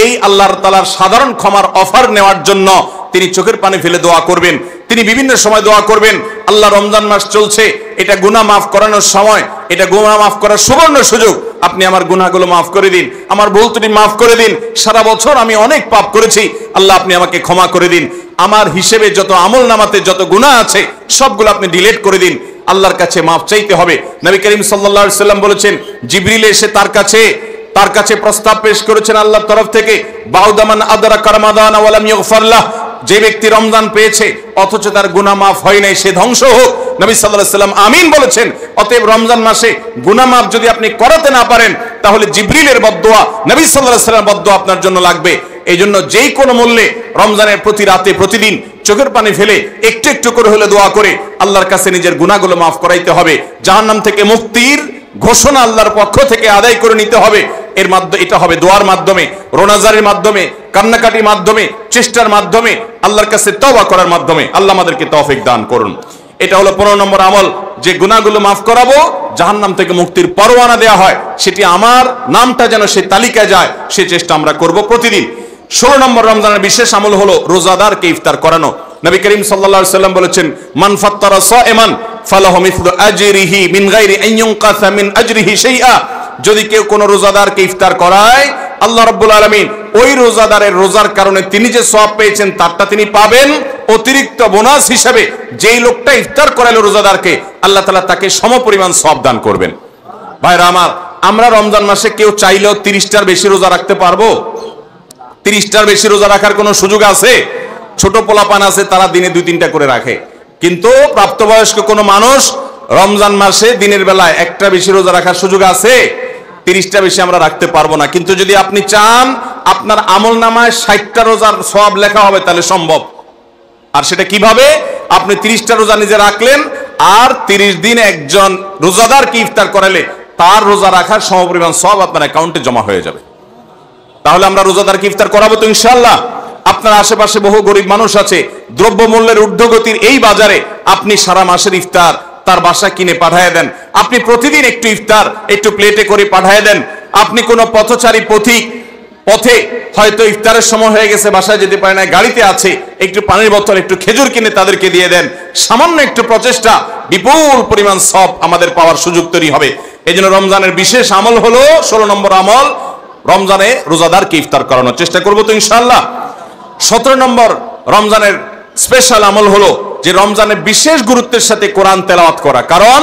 এই আল্লাহর তাআলার সাধারণ ক্ষমার অফার নেওয়ার জন্য তিনি চোখের পানি ফেলে দোয়া করবেন, তিনি বিভিন্ন সময় দোয়া করবেন। আল্লাহ, রমজান মাস চলছে, এটা গুনাহ মাফ করানোর সময়, এটা গুনাহ মাফ করার সুবর্ণ সুযোগ। আপনি আমার গুনাহগুলো মাফ করে দিন, আমার ভুল ত্রুটি মাফ করে দিন। সারা বছর আমি অনেক পাপ করেছি, আল্লাহ আপনি আমাকে ক্ষমা করে দিন। আমার হিসেবে যত আমল নামাতে যত গুনাহ আছে সবগুলো আপনি ডিলিট করে দিন। আল্লাহর কাছে মাফ চাইতে হবে। নবী করিম সাল্লাল্লাহু আলাইহি সাল্লাম বলেছেন, জিবরিল এসে তার কাছে প্রস্তাব পেশ করেছেন আল্লাহর তরফ থেকে, বাউদামান আদরাকা রমাদান ওয়া লাম ইগফার লাহ, যে ব্যক্তি রমজান পেয়েছে অথচ তার গুনাহ মাফ হয় নাই, সে ধ্বংস হোক। নবী সাল্লাল্লাহু আলাইহি সাল্লাম আমিন বলেছেন। অতএব রমজান মাসে গুনাহ মাফ যদি আপনি করাতে না পারেন, তাহলে জিবরিলের বদদোয়া, নবী সাল্লাল্লাহু আলাইহি সাল্লামের বদদোয়া আপনার জন্য লাগবে। এই জন্য যেই কোনো মূল্যে রমজানের প্রতি রাতে প্রতিদিন চোখের পানি ফেলে একটু একটু করে হলে দোয়া করে আল্লাহর কাছে নিজের গুনাহগুলো মাফ করাইতে হবে। জাহান্নাম থেকে মুক্তির ঘোষণা আল্লাহর পক্ষ থেকে আদায় করে নিতে হবে। এর মাধ্যমে এটা হবে দোয়ার মাধ্যমে, রোনাজারের মাধ্যমে, কান্নাকাটির মাধ্যমে, চেষ্টার মাধ্যমে, আল্লাহর কাছে তওবা করার মাধ্যমে। আল্লাহ আমাদেরকে তৌফিক দান করুন। এটা হলো 15 নম্বর আমল, যে গুনাহগুলো মাফ করাবো, জাহান্নাম থেকে মুক্তির পরোয়ানা দেয়া হয়, সেটি আমার নামটা যেন সেই তালিকায় যায়, সেই চেষ্টা আমরা করব প্রতিদিন। 16 নম্বর রমজানের বিশেষ আমল হলো রোজাদারকে ইফতার করানো। নবী করিম সাল্লাল্লাহু আলাইহি সাল্লাম বলেছেন, মান ফাত্তারা সাইমান ফালাহু মিসলু আজরিহি মিন গায়রি আন ইউনকাসা মিন আজরিহি শাইআ। যদি কেউ কোনো রোজাদারকে ইফতার করায়, আল্লাহ রাব্বুল আলামিন ওই রোজাদারের রোজার কারণে তিনি যে সওয়াব পেয়েছেন তারটা তিনি পাবেন, অতিরিক্ত বোনাস হিসেবে যেই লোকটা ইফতার করালো রোজাদারকে, আল্লাহ তাআলা তাকে সমপরিমাণ সওয়াব দান করবেন। ভাইরা আমার, আমরা রমজান মাসে কেউ চাইলেও 30টার বেশি রোজা রাখতে পারবো? 30টার বেশি রোজা রাখার কোনো সুযোগ আছে? ছোট পোলাপান আছে, তারা দিনে 2-3টা করে রাখে, কিন্তু প্রাপ্তবয়স্ক কোনো মানুষ রমজান মাসে দিনের বেলায় একটা বেশি রোজা রাখার সুযোগ আছে? 30টা বেশি আমরা রাখতে পারবো না। কিন্তু যদি আপনি চান আপনার আমল নামায় 60টা রোজার সওয়াব লেখা হবে, তাহলে সম্ভব। আর সেটা কিভাবে? আপনি 30টা রোজা নিজে রাখলেন, আর 30 দিন একজন রোজাদারকে ইফতার করালে তার রোজা রাখার সমপরিমাণ সওয়াব আপনার অ্যাকাউন্টে জমা হয়ে যাবে। তাহলে আমরা রোজাদারকে ইফতার করাবো তো ইনশাআল্লাহ। আপনার আশেপাশে বহু গরিব মানুষ আছে, দ্রব্যমূল্যের ঊর্ধ্বগতির এই বাজারে আপনি সারা মাসের ইফতার তার বাসায় কিনে পাঠিয়ে দেন। আপনি প্রতিদিন একটু ইফতার একটু প্লেটে করে পাঠিয়ে দেন। আপনি কোনো পথচারী পথিক পথে হয়তো ইফতারের সময় হয়ে গেছে, বাসায় যেতে পারে না, গাড়িতে আছে, একটু পানির বোতল একটু খেজুর কিনে তাদেরকে দিয়ে দেন। সামান্য একটু প্রচেষ্টা বিপুল পরিমাণ সওয়াব আমাদের পাওয়ার সুযোগ তৈরি হবে। এই জন্য রমজানের বিশেষ আমল হলো 16 নম্বর আমল, রমজানে রোজাদারকে ইফতার করানোর চেষ্টা করবো তো ইনশাআল্লাহ। 17 নম্বর রমজানের স্পেশাল আমল হলো যে রমজানের বিশেষ গুরুত্বের সাথে কোরআন তেলাওয়াত করা। কারণ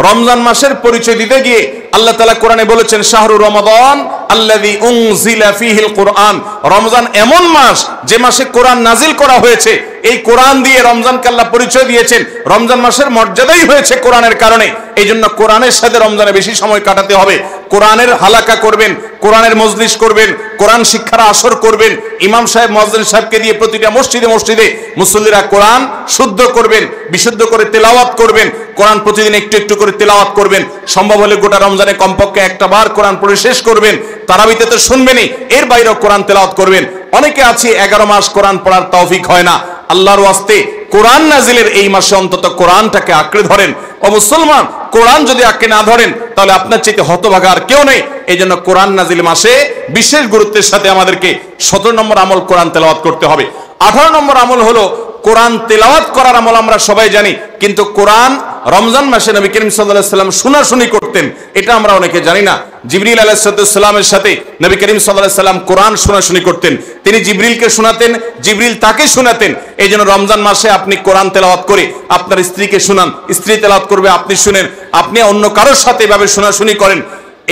রমজান মাসের পরিচয় দিতে গিয়ে আল্লাহ তাআলা কোরআনে বলেছেন, শাহরু রমাদান আল্লাযী উনজিলা ফীহিল কুরআন। রমজান এমন মাস যে মাসে কোরআন নাজিল করা হয়েছে। এই কোরআন দিয়ে রমজানকে আল্লাহ পরিচয় দিয়েছেন। রমজান মাসের মর্যাদাই হয়েছে কোরআনের কারণে। এই জন্য কোরআনের সাথে রমজানে বেশি সময় কাটাতে হবে। কোরআনের হালাকা করবেন, কোরআনের মজলিস করবেন, কোরআন শিক্ষার আসর করবেন। ইমাম সাহেব মুয়াজ্জিন সাহেবকে দিয়ে প্রতিটা মসজিদে মসজিদে মুসল্লিরা কোরআন শুদ্ধ করবেন, বিশুদ্ধ করে তেলাওয়াত করবেন। কোরআন প্রতিদিন একটু একটু করে তেলাওয়াত করবেন। সম্ভব হলে গোটা রমজানে কমপক্ষে একটা বার কোরআন পড়ে শেষ করবেন। তারাবিতে তো শুনবেনই, এর বাইরেও কোরআন তেলাওয়াত করবেন। অনেকে আছে 11 মাস কোরআন পড়ার তৌফিক হয় না। আল্লাহর ওয়াস্তে কোরআন নাজিলের এই মাসে অন্তত কোরআনটাকে আঁকড়ে ধরেন। ও মুসলমান, কোরআন যদি আঁকড়ে না ধরেন তাহলে আপনার চাইতে হতভাগা আর কেউ নেই। এই জন্য কোরআন নাজিল মাসে বিশেষ গুরুত্বের সাথে আমাদেরকে 17 নম্বর আমল কোরআন তেলাওয়াত করতে হবে। 18 নম্বর আমল হলো কোরআন তেলাওয়াত করার আমল। আমরা সবাই জানি, কিন্তু কোরআন রমজান মাসে নবী করিম সাল্লাল্লাহু আলাইহি ওয়াসাল্লাম শোনাশুনি করতেন, এটা আমরা অনেকে জানি না। জিবরিল আলাইহিস সালামের সাথে নবী করিম সাল্লাল্লাহু আলাইহি ওয়াসাল্লাম কোরআন শোনাশুনি করতেন। তিনি জিবরিলকে শোনাতেন, জিবরিল তাকে শোনাতেন। এই জন্য রমজান মাসে আপনি কোরআন তেলাওয়াত করে আপনার স্ত্রীকে শোনান, স্ত্রী তেলাওয়াত করবে, আপনি শুনেন, আপনি অন্য কারোর সাথে এভাবে শোনাশুনি করেন।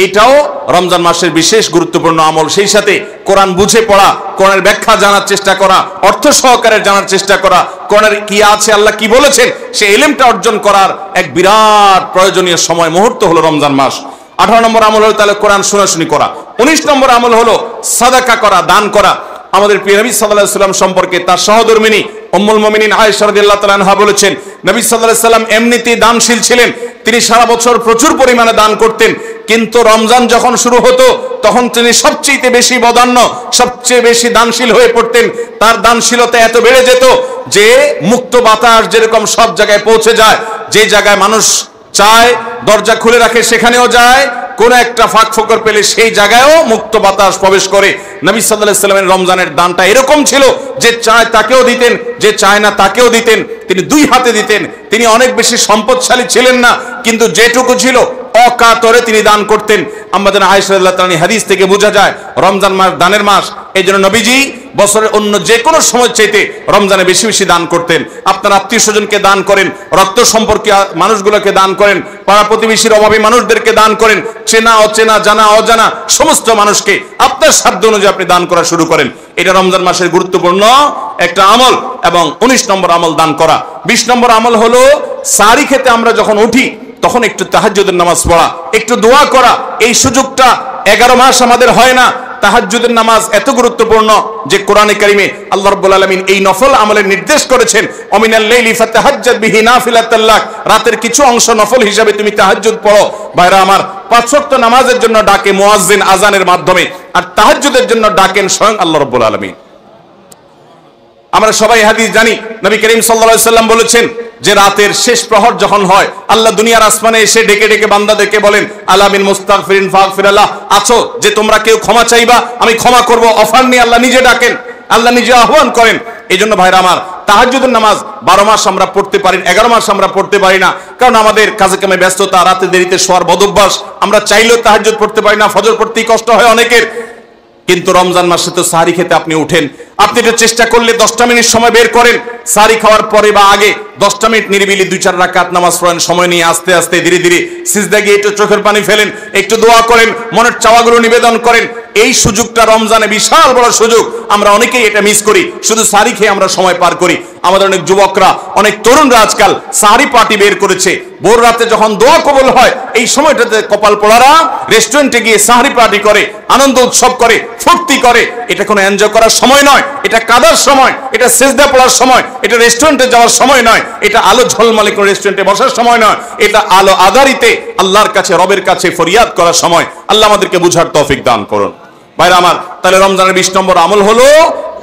এইটাও রমজান মাসের বিশেষ গুরুত্বপূর্ণ আমল। সেই সাথে কোরআন বুঝে পড়া, কোরআনের ব্যাখ্যা জানার চেষ্টা করা, অর্থ সহকারে জানার চেষ্টা করা, কোরআনের কি আছে, আল্লাহ কি বলেছেন, সেই ইলমটা অর্জন করার এক বিরাট প্রয়োজনীয় সময় মুহূর্ত হলো রমজান মাস। 18 নম্বর আমল হলো তাহলে কোরআন শোনাশুনি করা। 19 নম্বর আমল হলো সাদাকা করা, দান করা। আমাদের প্রিয় নবী সাল্লাল্লাহু আলাইহি ওয়াসাল্লাম সম্পর্কে তার সহধর্মিনী উম্মুল মুমিনিন আয়েশা রাদিয়াল্লাহু তাআলা আনহা বলেছেন, নবী সাল্লাল্লাহু আলাইহি ওয়াসাল্লাম এমনিতেই দানশীল ছিলেন। তিনি সারা বছর প্রচুর পরিমাণে দান করতেন, কিন্তু রমজান যখন শুরু হতো তখন তিনি সবচেয়ে বেশি বদান্য, সবচেয়ে বেশি দানশীল হয়ে পড়তেন। তার দানশীলতা এত বেড়ে যেত যে মুক্ত বাতাস যেরকম সব জায়গায় পৌঁছে যায়, যে জায়গায় মানুষ চায় দরজা খুলে রাখে সেখানেও যায়, কোন একটা ফাঁক ফোকর পেলে সেই জায়গায়ও মুক্ত বাতাস প্রবেশ করে। নবী সাল্লাল্লাহু আলাইহি ওয়াসাল্লামের রমজানের দানটা এরকম ছিল যে চায় তাকেও দিতেন, যে চায় না তাকেও দিতেন। তিনি দুই হাতে দিতেন। তিনি অনেক বেশি সম্পদশালী ছিলেন না, কিন্তু যেটুকু ছিল অকাতরে তিনি দান করতেন। আমাদের আয়েশা রাদিয়াল্লাহু তাআলা হাদিস থেকে বোঝা যায় রমজান মাস দানের মাস। এই জন্য নবীজি বছরের অন্য যে কোনো সময় চাইতে রমজানে বেশি বেশি দান করতেন। আপনার আত্মীয় স্বজনকে দান করেন, রক্ত সম্পর্কে মানুষগুলোকে দান করেন, পাড়া প্রতিবেশীর অভাবী মানুষদেরকে দান করেন, চেনা অচেনা জানা অজানা সমস্ত মানুষকে আপনার সাধ্য অনুযায়ী আপনি দান করা শুরু করেন। এটা রমজান মাসের গুরুত্বপূর্ণ একটা আমল। এবং 19 নম্বর আমল দান করা। 20 নম্বর আমল হলো সাহরি খেতে আমরা যখন উঠি তখন একটু তাহাজ্জুদের নামাজ পড়া, একটু দোয়া করা। এই সুযোগটা 11 মাস আমাদের হয় না। তাহাজ্জুদের নামাজ এত গুরুত্বপূর্ণ যে কোরআনে কারিমে আল্লাহ রাব্বুল আলামিন এই নফল আমলের নির্দেশ করেছেন, অমিনাল লাইলি ফাতাহাজ্জাদ বিহি নাফিলাতাল লাক, রাতের কিছু অংশ নফল হিসাবে তুমি তাহাজ্জুদ পড়ো। ভাইরা আমার, 5 ওয়াক্ত নামাজের জন্য ডাকে মুয়াজ্জিন আজানের মাধ্যমে, আর তাহাজ্জুদের জন্য ডাকেন স্বয়ং আল্লাহ রাব্বুল আলামিন। আমরা সবাই হাদিস জানি, নবী করিম সাল্লাল্লাহু আলাইহি সাল্লাম বলেছেন যে রাতের শেষ প্রহর যখন হয়, আল্লাহ দুনিয়ার আসমানে এসে ডেকে ডেকে বান্দাদেরকে বলেন, আলা মিন মুস্তাগফিরিন ফাগফিরাল্লাহ, আছো যে তোমরা কেউ ক্ষমা চাইবা, আমি ক্ষমা করব। অফার নিয়ে আল্লাহ নিজে ডাকেন, আল্লাহ নিজে আহ্বান করেন। এই জন্য ভাইরা আমার, তাহাজ্জুদের নামাজ 12 মাস আমরা পড়তে পারি, 11 মাস আমরা পড়তে পারি না, কারণ আমাদের কাজে কামে ব্যস্ততা, রাতে দেরিতে শোয়ার বদভ্যাস, আমরা চাইলেও তাহাজ্জুদ পড়তে পারি না, ফজর পড়তেই কষ্ট হয় অনেকের। কিন্তু রমজান মাসে তো সাহরি খেতে আপনি উঠেন, আপনি এটা চেষ্টা করলে 10টা মিনিট সময় বের করেন, সাহরি খাওয়ার পরে বা আগে 10টা মিনিট নিরিবিলি 2-4 রাকাত নামাজ পড়েন, সময় নিয়ে আস্তে আস্তে ধীরে ধীরে সিজদা গিয়ে একটু চোখের পানি ফেলেন, একটু দোয়া করেন, মনের চাওয়াগুলো নিবেদন করেন। এই সুযোগটা রমজানে বিশাল বড় সুযোগ, আমরা অনেকেই এটা মিস করি, শুধু সাহরি খেয়ে আমরা সময় পার করি। আমাদের অনেক যুবকরা, অনেক তরুণরা আজকাল সাহরি পার্টি বের করেছে। ভোর রাতে যখন দোয়া কবুল হয়, এই সময়টাতে কপাল পোড়ারা রেস্টুরেন্টে গিয়ে সাহরি পার্টি করে, আনন্দ উৎসব করে, ফুর্তি করে। এটা কোনো এনজয় করার সময় নয়, এটা কাদার সময়, এটা সিজদা পড়ার সময়, এটা রেস্টুরেন্টে যাওয়ার সময় নয়, এটা আলো ঝলমলে কোনো রেস্টুরেন্টে বসার সময় নয়, এটা আলো আধারিতে আল্লাহর কাছে, রবের কাছে ফরিয়াদ করার সময়। আল্লাহ আমাদেরকে বুঝার তৌফিক দান করুন। ভাইরা আমার, তাহলে রমজানের 20 নম্বর আমল হলো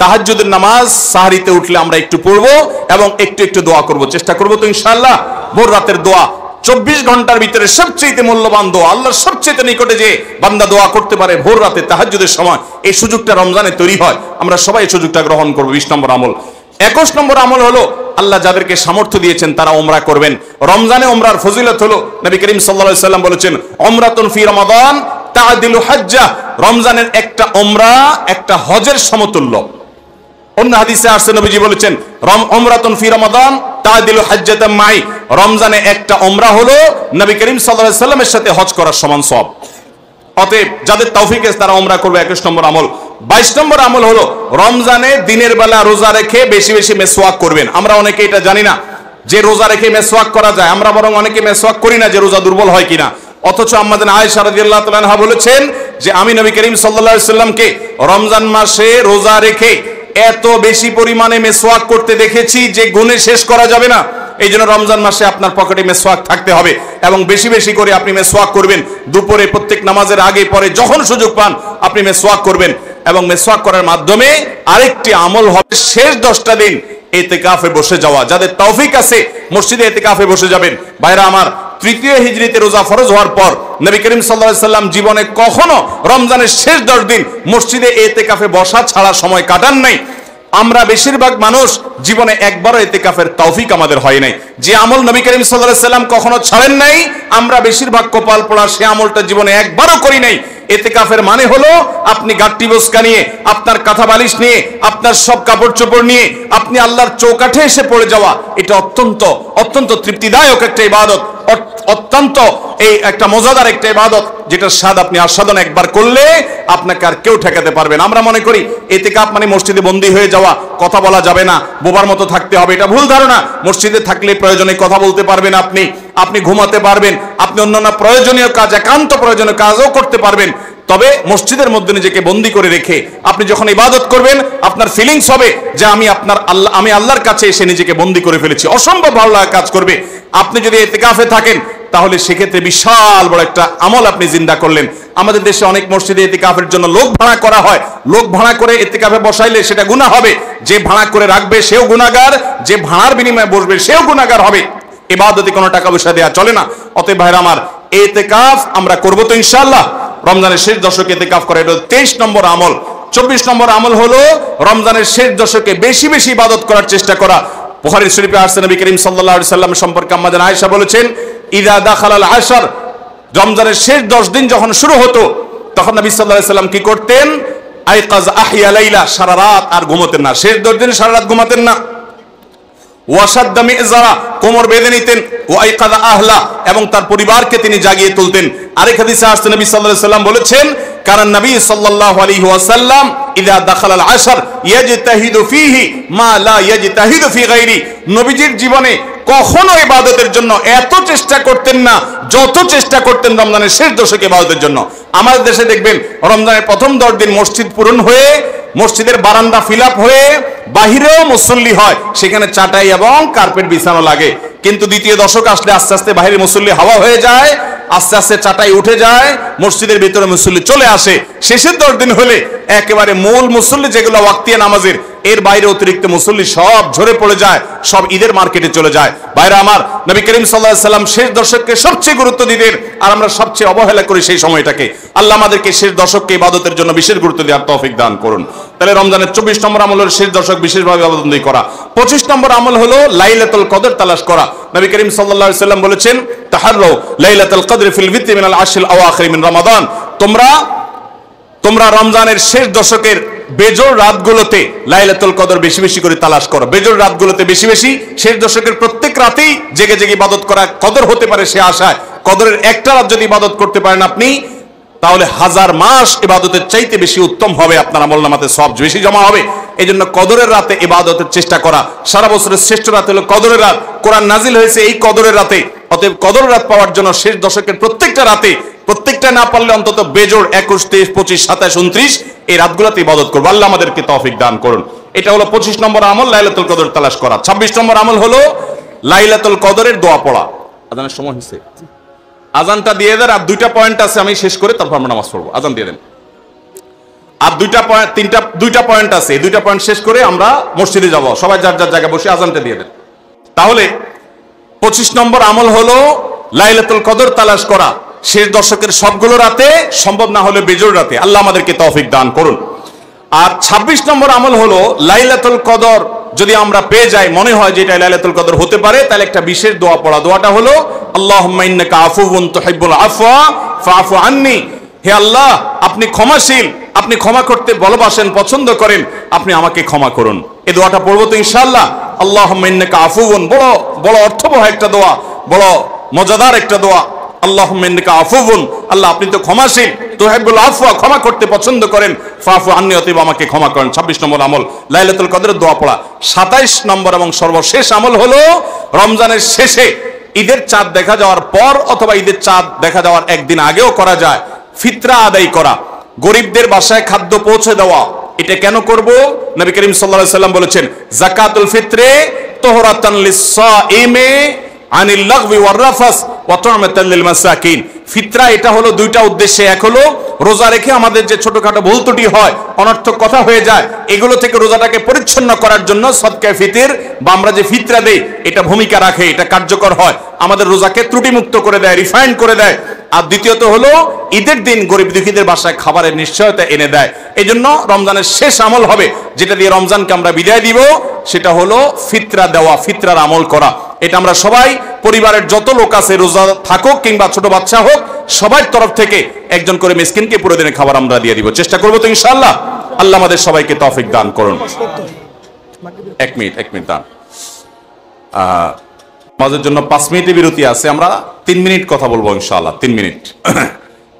তাহাজ্জুদের নামাজ সাহরিতে উঠলে আমরা একটু পড়বো এবং একটু একটু দোয়া করব, চেষ্টা করব তো ইনশাআল্লাহ। ভোর রাতের দোয়া 24 ঘন্টার ভিতরে সবচেয়ে মূল্যবান দোয়া, আল্লাহর সবচেয়ে নিকটে যে বান্দা দোয়া করতে পারে ভোর রাতে তাহাজ্জুদের সময়, এই সুযোগটা রমজানে তৈরি হয়। আমরা সবাই এই সুযোগটা গ্রহণ করব। 20 নম্বর আমল। 21 নম্বর আমল হলো, আল্লাহ যাদেরকে সামর্থ্য দিয়েছেন তারা উমরা করবেন। রমজানে উমরার ফজিলত হলো, নবী করিম সাল্লাল্লাহু আলাইহি সাল্লাম বলেছেন, উমরাতুন ফি রমাদান তা'দিলু হাজ্জা, রমজানের একটা উমরা একটা হজের সমতুল্য। অন্য হাদিসে আসছে, নবীজি বলেছেন, উমরাতুন ফি রমাদান তা'দিলু হাজ্জাতাম মাই, রমজানে একটা উমরা হলো নবী করিম সাল্লাল্লাহু আলাইহি সাল্লামের সাথে হজ করার সমান সওয়াব। অতএব যাদের তৌফিক আছে তারা উমরা করবে। 21 নম্বর আমল। 22 নম্বর আমল হলো, রমজানে দিনের বেলা রোজা রেখে বেশি বেশি মেসওয়াক করবেন। আমরা অনেকে এটা জানি না যে রোজা রেখে মেসওয়াক করা যায়, আমরা বরং অনেকে মেসওয়াক করি না যে রোজা দুর্বল হয় কিনা। অথচ আম্মাজান আয়েশা রাদিয়াল্লাহু তাআলা আনহা বলেছেন যে আমি নবী করিম সাল্লাল্লাহু আলাইহি সাল্লামকে রমজান মাসে রোজা রেখে এত বেশি পরিমাণে মেসওয়াক করতে দেখেছি যে গুণে শেষ করা যাবে না। এই জন্য রমজান মাসে আপনার পকেটে মেসওয়াক থাকতে হবে এবং বেশি বেশি করে আপনি মেসওয়াক করবেন। দুপুরে, প্রত্যেক নামাজের আগে পরে, যখন সুযোগ পান আপনি মেসওয়াক করবেন। এবং মেসওয়াক করার মাধ্যমে আরেকটি আমল হবে, শেষ 10টা দিন ইতিকাফে বসে যাওয়া। যাদের তৌফিক আছে মসজিদে ইতিকাফে বসে যাবেন। ভাইরা আমার, 3য় হিজরিতে রোজা ফরজ হওয়ার পর নবী করিম সাল্লাল্লাহু আলাইহি সাল্লাম জীবনে কখনো রমজানের শেষ 10 দিন মসজিদে ইতিকাফে বসা ছাড়া সময় কাটান নাই। আমরা বেশিরভাগ মানুষ জীবনে একবারও ইতিকাফের তৌফিক আমাদের হয় নাই। যে আমল নবী করিম সাল্লাল্লাহু আলাইহি সাল্লাম কখনো ছাড়েন নাই, আমরা বেশিরভাগ কপাল পোড়া সে আমলটা জীবনে একবারও করি নাই। ইতিকাফের মানে হলো আপনি গাট্টি বসকা নিয়ে, আপনার কাঁথা বালিশ নিয়ে, আপনার সব কাপড় চোপড় নিয়ে আপনি আল্লাহর চৌকাঠে এসে পড়ে যাওয়া। এটা অত্যন্ত অত্যন্ত তৃপ্তিদায়ক একটা ইবাদত, অত্যন্ত এই একটা মজাদার একটা ইবাদত, যেটার স্বাদ আপনি আস্বাদন একবার করলে আপনাকে আর কেউ ঠেকাতে পারবে না। আমরা মনে করি ইতিকাফ মানে মসজিদে বন্দী হয়ে যাওয়া, কথা বলা যাবে না, বোবার মতো থাকতে হবে। এটা ভুল ধারণা। মসজিদে থাকলে প্রয়োজনে কথা বলতে পারবেন, আপনি ঘুমাতে পারবেন, আপনি অন্যান্য প্রয়োজনীয় কাজ, একান্ত প্রয়োজনীয় কাজও করতে পারবেন। তবে মসজিদের মধ্যে নিজেকে বন্দী করে রেখে আপনি যখন ইবাদত করবেন, আপনার ফিলিংস হবে যে আমি আল্লাহর কাছে এসে নিজেকে বন্দী করে ফেলেছি। অসম্ভব ভালো লাগা কাজ করবে। আপনি যদি ইতিকাফে থাকেন তাহলে সেক্ষেত্রে বিশাল বড় একটা আমল আপনি জিন্দা করলেন। আমাদের দেশে অনেক মসজিদে ইতিকাফের জন্য লোক ভাড়া করা হয়। লোক ভাড়া করে ইতিকাফে বসাইলে সেটা গুনাহ হবে। যে ভাড়া করে রাখবে সেও গুনাহগার, যে ভাড়ার বিনিময়ে বসবে সেও গুনাহগার হবে। ইবাদতে কোনো টাকা পয়সা দেওয়া চলে না। অতএব ভাইরা আমার, ইতিকাফ আমরা করব তো ইনশাআল্লাহ। রমজানের শেষ দশকে ইতিকাফ করা, এটা 23 নম্বর আমল। 24 নম্বর আমল হলো রমজানের শেষ দশকে বেশি বেশি ইবাদত করার চেষ্টা করা। বুখারী শরীফে আসছে, নবী করিম সাল্লাল্লাহু আলাইহি সাল্লাম সম্পর্কে আম্মাজান আয়েশা বলেছেন, ইযা দাখালাল আশর, রমজানের শেষ 10 দিন যখন শুরু হতো তখন নবী সাল্লাল্লাহু আলাইহি সাল্লাম কি করতেন? আইকাজ আহিয়া লাইলা, সারা রাত আর ঘুমাতেন না। শেষ 10 দিন সারা রাত ঘুমাতেন না। ওয়াসাদ্দা মিযজারা, কোমর বেঁধে নিতেন। ওয়াইকাযা আহলা, এবং তার পরিবারকে তিনি জাগিয়ে তুলতেন। আরেক হাদিসে আসছে, নবী সাল্লাল্লাহু আলাইহি সাল্লাম বলেছেন, কারণ নবী সাল্লাল্লাহু আলাইহি ওয়াসাল্লাম ইযা দাখালাল আশর ইয়াজতাহিদু ফীহি মা লা ইয়াজতাহিদু ফী গায়রি, নবীজির জীবনে কখনো ইবাদতের জন্য এত চেষ্টা করতেন না যত চেষ্টা করতেন রমজানের শেষ দশকে ইবাদতের জন্য। আমাদের দেশে দেখবেন রমজানের প্রথম 10 দিন মসজিদ পূরণ হয়ে, মসজিদের বারান্দা ফিল আপ হয়ে, বাহিরেও মুসল্লি হয়, সেখানে চাটাই এবং কার্পেট বিছানো লাগে। কিন্তু দ্বিতীয় দশক আসলে আস্তে আস্তে বাহিরে মুসল্লি হাওয়া হয়ে যায়, আস্তে আস্তে চাটাই উঠে যায়, মসজিদের ভিতরে মুসল্লি চলে আসে। শেষের 10 দিন হলে একেবারে মূল মুসল্লি যেগুলো ওয়াক্তিয়া নামাজের, এর বাইরে অতিরিক্ত মুসল্লি সব ঝরে পড়ে যায়, সব ঈদের মার্কেটে চলে যায়। ভাইরা আমার, নবী করিম সাল্লাল্লাহু আলাইহি সাল্লাম শেষ দশককে সবচেয়ে গুরুত্ব দিতেন, আর আমরা সবচেয়ে অবহেলা করি সেই সময়টাকে। আল্লাহ আমাদেরকে শেষ দশককে ইবাদতের জন্য বিশেষ গুরুত্ব দেওয়ার তৌফিক দান করুন। তাহলে রমজানের 24 নম্বর আমল হলো শেষ দশক বিশেষভাবে ইবাদতবন্দি করা। 25 নম্বর আমল হলো লাইলাতুল কদর তালাশ করা। নবী করিম সাল্লাল্লাহু আলাইহি সাল্লাম বলেছেন, তাহাররু লাইলাতুল কদর ফিল ভিতরি মিনাল আশরিল আওয়াখির মিন রমাদান। তোমরা রমজানের শেষ দশকের বেজোড় রাতগুলোতে লাইলাতুল কদর বেশি বেশি করে তালাশ করো। বেজোড় রাতগুলোতে বেশি বেশি, শেষ দশকের প্রত্যেক রাতেই জেগে জেগে ইবাদত করা কদর হতে পারে সে আশায়। কদরের একটা রাত যদি ইবাদত করতে পারেন আপনি, তাহলে 1000 মাস ইবাদতের চাইতে বেশি উত্তম হবে, আপনার আমলনামাতে সওয়াব বেশি জমা হবে। এই জন্য কদরের রাতে ইবাদতের চেষ্টা করা। সারা বছরের শ্রেষ্ঠ রাত হলো কদরের রাত, কোরআন নাজিল হয়েছে এই কদরের রাতে। অতএব কদরের রাত পাওয়ার জন্য শেষ দশকের প্রত্যেকটা রাতে, প্রত্যেকটা না পারলে অন্তত বেজোড় 21, 23, 25, 27, 29 এই রাতগুলোতে ইবাদত করব। আল্লাহ আমাদেরকে তৌফিক দান করুন। এটা হলো 25 নম্বর আমল, লাইলাতুল কদর তালাশ করা। 26 নম্বর আমল হলো লাইলাতুল কদরের দোয়া পড়া। আজানের সময় হয়েছে, আজানটা দিয়ে দেন। আর 2টা পয়েন্ট আছে, আমি শেষ করে তারপর আমরা নামাজ পড়বো। আজান দিয়ে দেন। আর 2টা পয়েন্ট আছে, এই 2টা পয়েন্ট শেষ করে আমরা মসজিদে যাব। সবাই যার যার জায়গায় বসে আজানটা দিয়ে দেন। তাহলে 25 নম্বর আমল হলো লাইলাতুল কদর তালাশ করা শেষ দশকের সবগুলো রাতে, সম্ভব না হলে বেজোড় রাতে। আল্লাহ আমাদেরকে তৌফিক দান করুন। আর 26 নম্বর আমল হলো লাইলাতুল কদর যদি আমরা পেয়ে যাই, মনে হয় যে এটা লাইলাতুল কদর হতে পারে, তাহলে একটা বিশেষ দোয়া পড়া। দোয়াটা হলো আল্লাহুম্মা ইন্নাকা আফুউন তুহিব্বুল আফওয়া ফাআফু আন্নি। হে আল্লাহ, আপনি ক্ষমাশীল, আপনি ক্ষমা করতে ভালোবাসেন, পছন্দ করেন, আপনি আমাকে ক্ষমা করুন। এই দোয়াটা পড়বো তো ইনশাআল্লাহ। আল্লাহুম্মা ইন্নাকা আফুউন, বড় বড় অর্থবহ একটা দোয়া, বড় মজাদার একটা দোয়া। আল্লাহুম্মা ইন্নাকা আফুউন, আল্লাহ আপনি তো ক্ষমাশীল, তুহিব্বুল আফওয়া করতে করতে পছন্দ করেন, ফাআফু আন্নি, অতএব আমাকে ক্ষমা করেন। 26 নম্বর আমল লাইলাতুল কদরের দোয়া পড়া। 27 নম্বর এবং সর্বশেষ আমল হলো রমজানের শেষে, ঈদের চাঁদ দেখা যাওয়ার পর অথবা ঈদের চাঁদ দেখা যাওয়ার একদিন আগেও করা যায়, ফিতরা আদায় করা, গরিবদের বাসায় খাদ্য পৌঁছে দেওয়া। এটা কেন করব? নবী করিম সাল্লাল্লাহু আলাইহি সাল্লাম বলেছেন, যাকাতুল ফিত্রে তুহরাতান লিস-সাইমি আনিল লাগবি ওয়ার রাফাস ওয়া তু'মাতাল লিল মাসাকিন। ফিতরা এটা হলো 2টা উদ্দেশ্যে। এক হলো রোজা রেখে আমাদের যে ছোটখাটো ভুল ত্রুটি হয়, অনর্থক কথা হয়ে যায়, এগুলো থেকে রোজাটাকে পরিচ্ছন্ন করার জন্য সদকায়ে ফিতর বা আমরা যে ফিতরা দেই এটা ভূমিকা রাখে, এটা কার্যকর হয়, আমাদের রোজাকে ত্রুটিমুক্ত করে দেয়, রিফাইন করে দেয়। আর দ্বিতীয়ত হলো ঈদের দিন গরিব দুঃখীদের বাসায় খাবারের নিশ্চয়তা এনে দেয়। এই জন্য রমজানের শেষ আমল হবে যেটা দিয়ে রমজানকে আমরা বিদায় দিব, সেটা হলো ফিতরা দেওয়া, ফিতরার আমল করা। এটা আমরা সবাই, পরিবারের যত লোক আছে, রোজা থাকুক কিংবা ছোট বাচ্চা হোক, সবার তরফ থেকে একজন করে মিসকিনকে পুরো দিনের খাবার আমরা দিয়ে দিব। চেষ্টা করবো তো ইনশাআল্লাহ। আল্লাহ আমাদের সবাইকে তৌফিক দান করুন। এক মিনিট দান। আমাদের জন্য 5 মিনিটের বিরতি আছে, আমরা 3 মিনিট কথা বলবো ইনশাআল্লাহ। 3 মিনিট।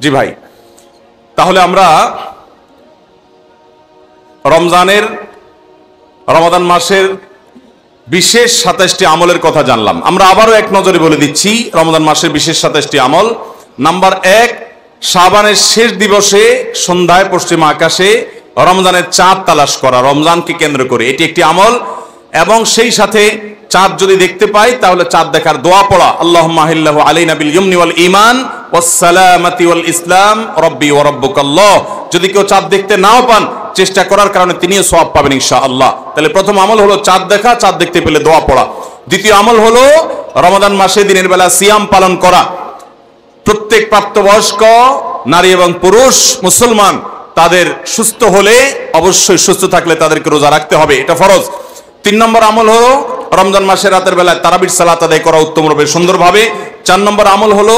জি ভাই, তাহলে আমরা রমাদান মাসের বিশেষ 27টি আমলের কথা জানলাম। আমরা আবারও এক নজরে বলে দিচ্ছি রমাদান মাসের বিশেষ 27টি আমল। নাম্বার 1, শাবানের শেষ দিবসে সন্ধ্যায় পশ্চিম আকাশে রমজানের চাঁদ তালাশ করা, রমজানকে কেন্দ্র করে, এটি একটি আমল। এবং সেই সাথে চাঁদ যদি দেখতে পাই তাহলে চাঁদ দেখার দোয়া পড়া, আল্লাহুম্মা আহিল্লাহু আলাইনা বিল ইয়মনি ওয়াল ঈমান ওয়াস সালামাতি ওয়াল ইসলাম রাব্বি ওয়া রাব্বুকাল্লাহ। যদি কেউ চাঁদ দেখতে নাও পান, চেষ্টা করার কারণে তিনিও সওয়াব পাবেন ইনশাআল্লাহ। তাহলে প্রথম আমল হলো চাঁদ দেখা, চাঁদ দেখতে পেলে দোয়া পড়া। দ্বিতীয় আমল হলো রমাদান মাসে দিনের বেলা সিয়াম পালন করা। প্রত্যেক প্রাপ্তবয়স্ক নারী এবং পুরুষ মুসলমান তাদের সুস্থ হলে, অবশ্যই সুস্থ থাকলে তাদেরকে রোজা রাখতে হবে, এটা ফরজ। 3 নম্বর আমল হলো রমজান মাসে রাতের বেলায় তারাবির সালাত আদায় করা উত্তমরূপে সুন্দরভাবে। 4 নম্বর আমল হলো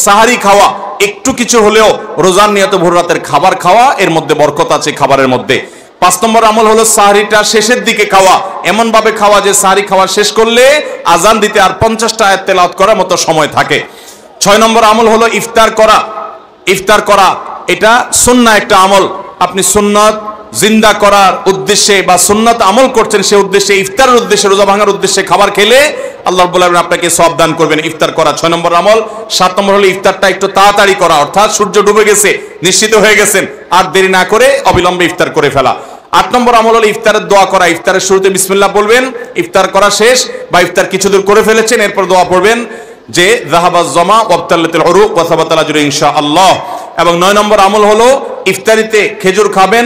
সাহারি খাওয়া, একটু কিছু হলেও রোজার নিয়তে ভোর রাতের খাবার খাওয়া, এর মধ্যে বরকত আছে খাবারের মধ্যে। 5 নম্বর আমল হলো সাহারিটা শেষের দিকে খাওয়া, এমন ভাবে খাওয়া যে সাহারি খাওয়া শেষ করলে আজান দিতে আর 50টা আয়াত তেলাওয়াত করার মতো সময় থাকে। 6 নম্বর আমল হলো ইফতার করা। এটা সুন্নাহ একটা আমল। আপনি সুন্নত জিন্দা করার উদ্দেশ্যে বা সুন্নাত আমল করছেন সে উদ্দেশ্যে, ইফতারের উদ্দেশ্যে, রোজা ভাঙার উদ্দেশ্যে খাবার খেলে আল্লাহ রাব্বুল আলামিন আপনাকে সওয়াব দান করবেন। ইফতার করা 6 নম্বর আমল। 7 নম্বর হলো ইফতারটা একটু তাড়াতাড়ি করা, অর্থাৎ সূর্য ডুবে গেছে, নিশ্চিত হয়ে গেছেন, আর দেরি না করে অবিলম্বে ইফতার করে ফেলা। 8 নম্বর আমল হলো ইফতারের দোয়া করা। ইফতারের শুরুতে বিসমিল্লাহ বলবেন, ইফতার করা শেষ বা ইফতার কিছু দূর করে ফেলেছেন, এরপর দোয়া পড়বেন যে যাহাবাজ জামা ওয়াবতাল্লাতিল উরুক ওয়া সাবাতাল আজরু ইনশাআল্লাহ। এবং 9 নম্বর আমল হলো ইফতারিতে খেজুর খাবেন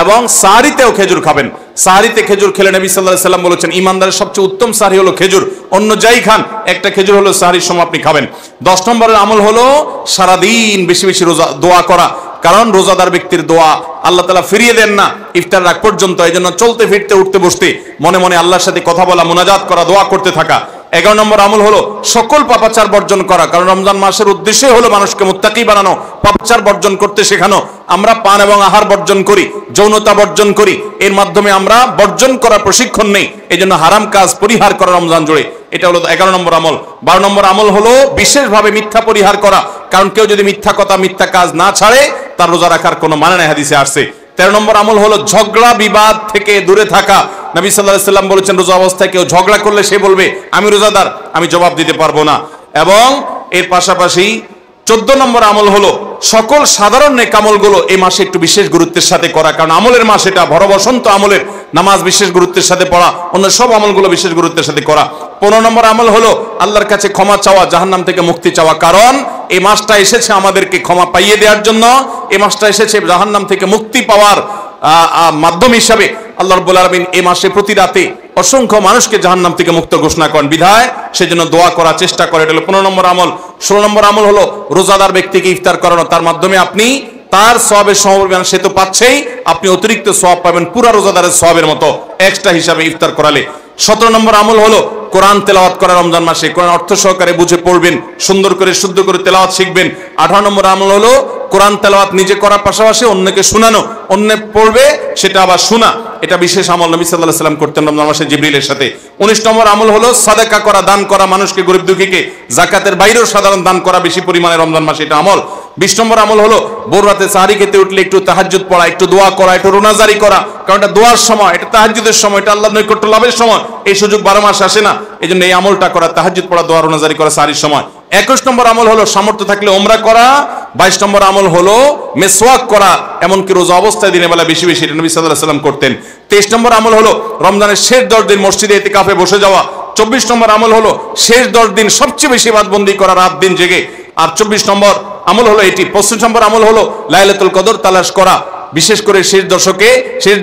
এবং সাহরিতেও খেজুর খাবেন। সাহরিতে খেজুর খেলে নবী সাল্লাল্লাহু আলাইহি সাল্লাম বলেছেন ইমানদারের সবচেয়ে উত্তম সাহরি হলো খেজুর, অন্য যাই খান একটা খেজুর হলো সাহরির সময় আপনি খাবেন। 10 নম্বরের আমল হলো সারাদিন বেশি বেশি রোজা দোয়া করা, কারণ রোজাদার ব্যক্তির দোয়া আল্লাহ তাআলা ফিরিয়ে দেন না ইফতার রাগ পর্যন্ত। এই জন্য চলতে ফিরতে উঠতে বসতে মনে মনে আল্লাহর সাথে কথা বলা, মুনাজাত করা, দোয়া করতে থাকা। 11 নম্বর আমল হলো সকল পাপাচার বর্জন করা, কারণ রমজান মাসের উদ্দেশ্য হলো মানুষকে মুত্তাকি বানানো, পাপাচার বর্জন করতে শেখানো। আমরা পান এবং আহার বর্জন করি, যৌনতা বর্জন করি, এর মাধ্যমে আমরা বর্জন করার প্রশিক্ষণ নেই। এই জন্য হারাম কাজ পরিহার করা রমজান জুড়ে, এটা হলো 11 নম্বর আমল। 12 নম্বর আমল হলো বিশেষভাবে মিথ্যা পরিহার করা, কারণ কেউ যদি মিথ্যা কথা মিথ্যা কাজ না ছাড়ে তার রোজা রাখার কোনো মানে নাই, হাদিসে আসছে। 13 নম্বর আমল হলো ঝগড়া বিবাদ থেকে দূরে থাকা। নবী সাল্লাল্লাহু আলাইহি সাল্লাম বলেছেন রোজা অবস্থায় কেউ ঝগড়া করলে সে বলবে আমি রোজাদার, আমি জবাব দিতে পারবো না। এবং এর পাশাপাশি 14 নম্বর আমল হলো সকল সাধারণ নেক আমলগুলো এই মাসে একটু বিশেষ গুরুত্বের সাথে করা, কারণ আমলের মাস এটা, ভর বসন্ত আমলের। নামাজ বিশেষ গুরুত্বের সাথে পড়া, অন্য সব আমলগুলো বিশেষ গুরুত্বের সাথে করা। 15 নম্বর আমল হলো আল্লাহর কাছে ক্ষমা চাওয়া, জাহান্নাম থেকে মুক্তি চাওয়া, কারণ এই মাসটা এসেছে আমাদেরকে ক্ষমা পাইয়ে দেওয়ার জন্য। এই মাসটা এসেছে জাহান্নাম থেকে মুক্তি পাওয়ার মাধ্যম হিসাবে। আল্লাহ রাব্বুল আলামিন এই মাসে প্রতি রাতে অসংখ্য মানুষকে জাহান্নাম থেকে মুক্ত ঘোষণা করেন, বিধায় সেজন্য দোয়া করার চেষ্টা করে। এটা হলো 15 নম্বর আমল। 16 নম্বর আমল হলো রোজাদার ব্যক্তিকে ইফতার করানো, তার মাধ্যমে আপনি তার সওয়াবের সমপরিমাণ সে তো পাচ্ছেই, আপনি অতিরিক্ত সওয়াব পাবেন পুরা রোজাদারের সওয়াবের মতো এক্সট্রা হিসাবে ইফতার করালে। 17 নম্বর আমল হলো কোরআন তেলাওয়াত করা রমজান মাসে, কোরআন অর্থ সহকারে বুঝে পড়বেন, সুন্দর করে শুদ্ধ করে তেলাওয়াত শিখবেন। 18 নম্বর আমল হলো কোরআন তেলাওয়াত নিজে করার পাশাপাশি অন্যকে শোনানো, অন্য পড়বে সেটা আবার শোনা, এটা বিশেষ আমল নবী সাল্লাল্লাহু আলাইহি সাল্লাম করতেন রমজান মাসে জিবরিলের সাথে। 19 নম্বর আমল হলো সাদাকা করা, দান করা, মানুষকে গরিব দুঃখীকে জাকাতের বাইরেও সাধারণ দান করা বেশি পরিমাণে রমজান মাসে, এটা আমল। 20 নম্বর আমল হলো ভোর রাতে সাহরি খেতে উঠলে একটু তাহাজ্জুদ পড়া, একটু দোয়া করা, একটু রোনাজারি করা, কারণ এটা দোয়ার সময়, এটা তাহাজ্জুদের সময়, এটা আল্লাহর নৈকট্য লাভের সময়। এই সুযোগ 12 মাস আসে না, এই জন্য এই আমলটা করা, তাহাজ্জুদ পড়া, দোয়া, রোনাজারি করা সাহরির সময়। 21 নম্বর আমল হলো সামর্থ্য থাকলে ওমরা করা। 22 নম্বর আমল হলো মেসওয়াক করা, এমনকি রোজা অবস্থায় দিনের বেলা বেশি বেশি, এটা নবী সাল্লাল্লাহু আলাইহি সাল্লাম করতেন। 23 নম্বর আমল হলো রমজানের শেষ 10 দিন মসজিদে ইতিকাফে বসে যাওয়া। 24 নম্বর আমল হলো শেষ 10 দিন সবচেয়ে বেশি ইবাদতবন্দি করা, রাত দিন জেগে। আর 24 নম্বর আমল হলো এটি। 25 নম্বর আমল হলো লাইলাতুল কদর তালাশ করা, বিশেষ করে শেষ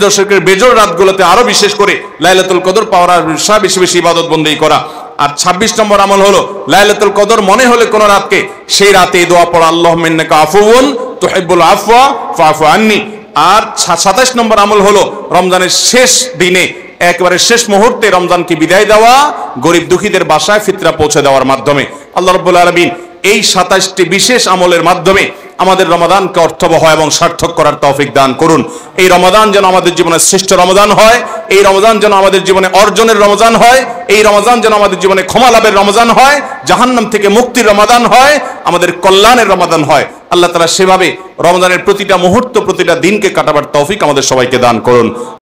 দশকের বেজোড় রাতগুলোতে আরো বিশেষ করে লাইলাতুল কদর পাওয়ার আশা বেশি বেশি ইবাদত বন্দি করা। আর 26 নম্বর আমল হলো লাইলাতুল কদর মনে হলে কোন রাতকে সেই রাতে দোয়া পড়া, আল্লাহুম্মা ইন্নাকা আফুউন তুহিব্বুল আফওয়া ফাআফু আন্নি। আর 27 নম্বর আমল হলো রমজানের শেষ দিনে একেবারে শেষ মুহূর্তে রমজানকে বিদায় দেওয়া, গরিব দুঃখীদের বাসায় ফিতরা পৌঁছে দেওয়ার মাধ্যমে। আল্লাহ রাব্বুল আলামিন এই 27টি বিশেষ আমলের মাধ্যমে আমাদের রমাদানকে অর্থবহ এবং সার্থক করার তৌফিক দান করুন। এই রমাদান যেন আমাদের জীবনে শ্রেষ্ঠ রমাদান হয়, এই রমাদান যেন আমাদের জীবনে অর্জনের রমজান হয়, এই রমাদান যেন আমাদের জীবনে ক্ষমা লাভের রমজান হয়, জাহান্নাম থেকে মুক্তির রমাদান হয়, আমাদের কল্যাণের রমাদান হয়। আল্লাহ তাআলা সেভাবে রমজানের প্রতিটা মুহূর্ত, প্রতিটা দিনকে কাটাবার তৌফিক আমাদের সবাইকে দান করুন।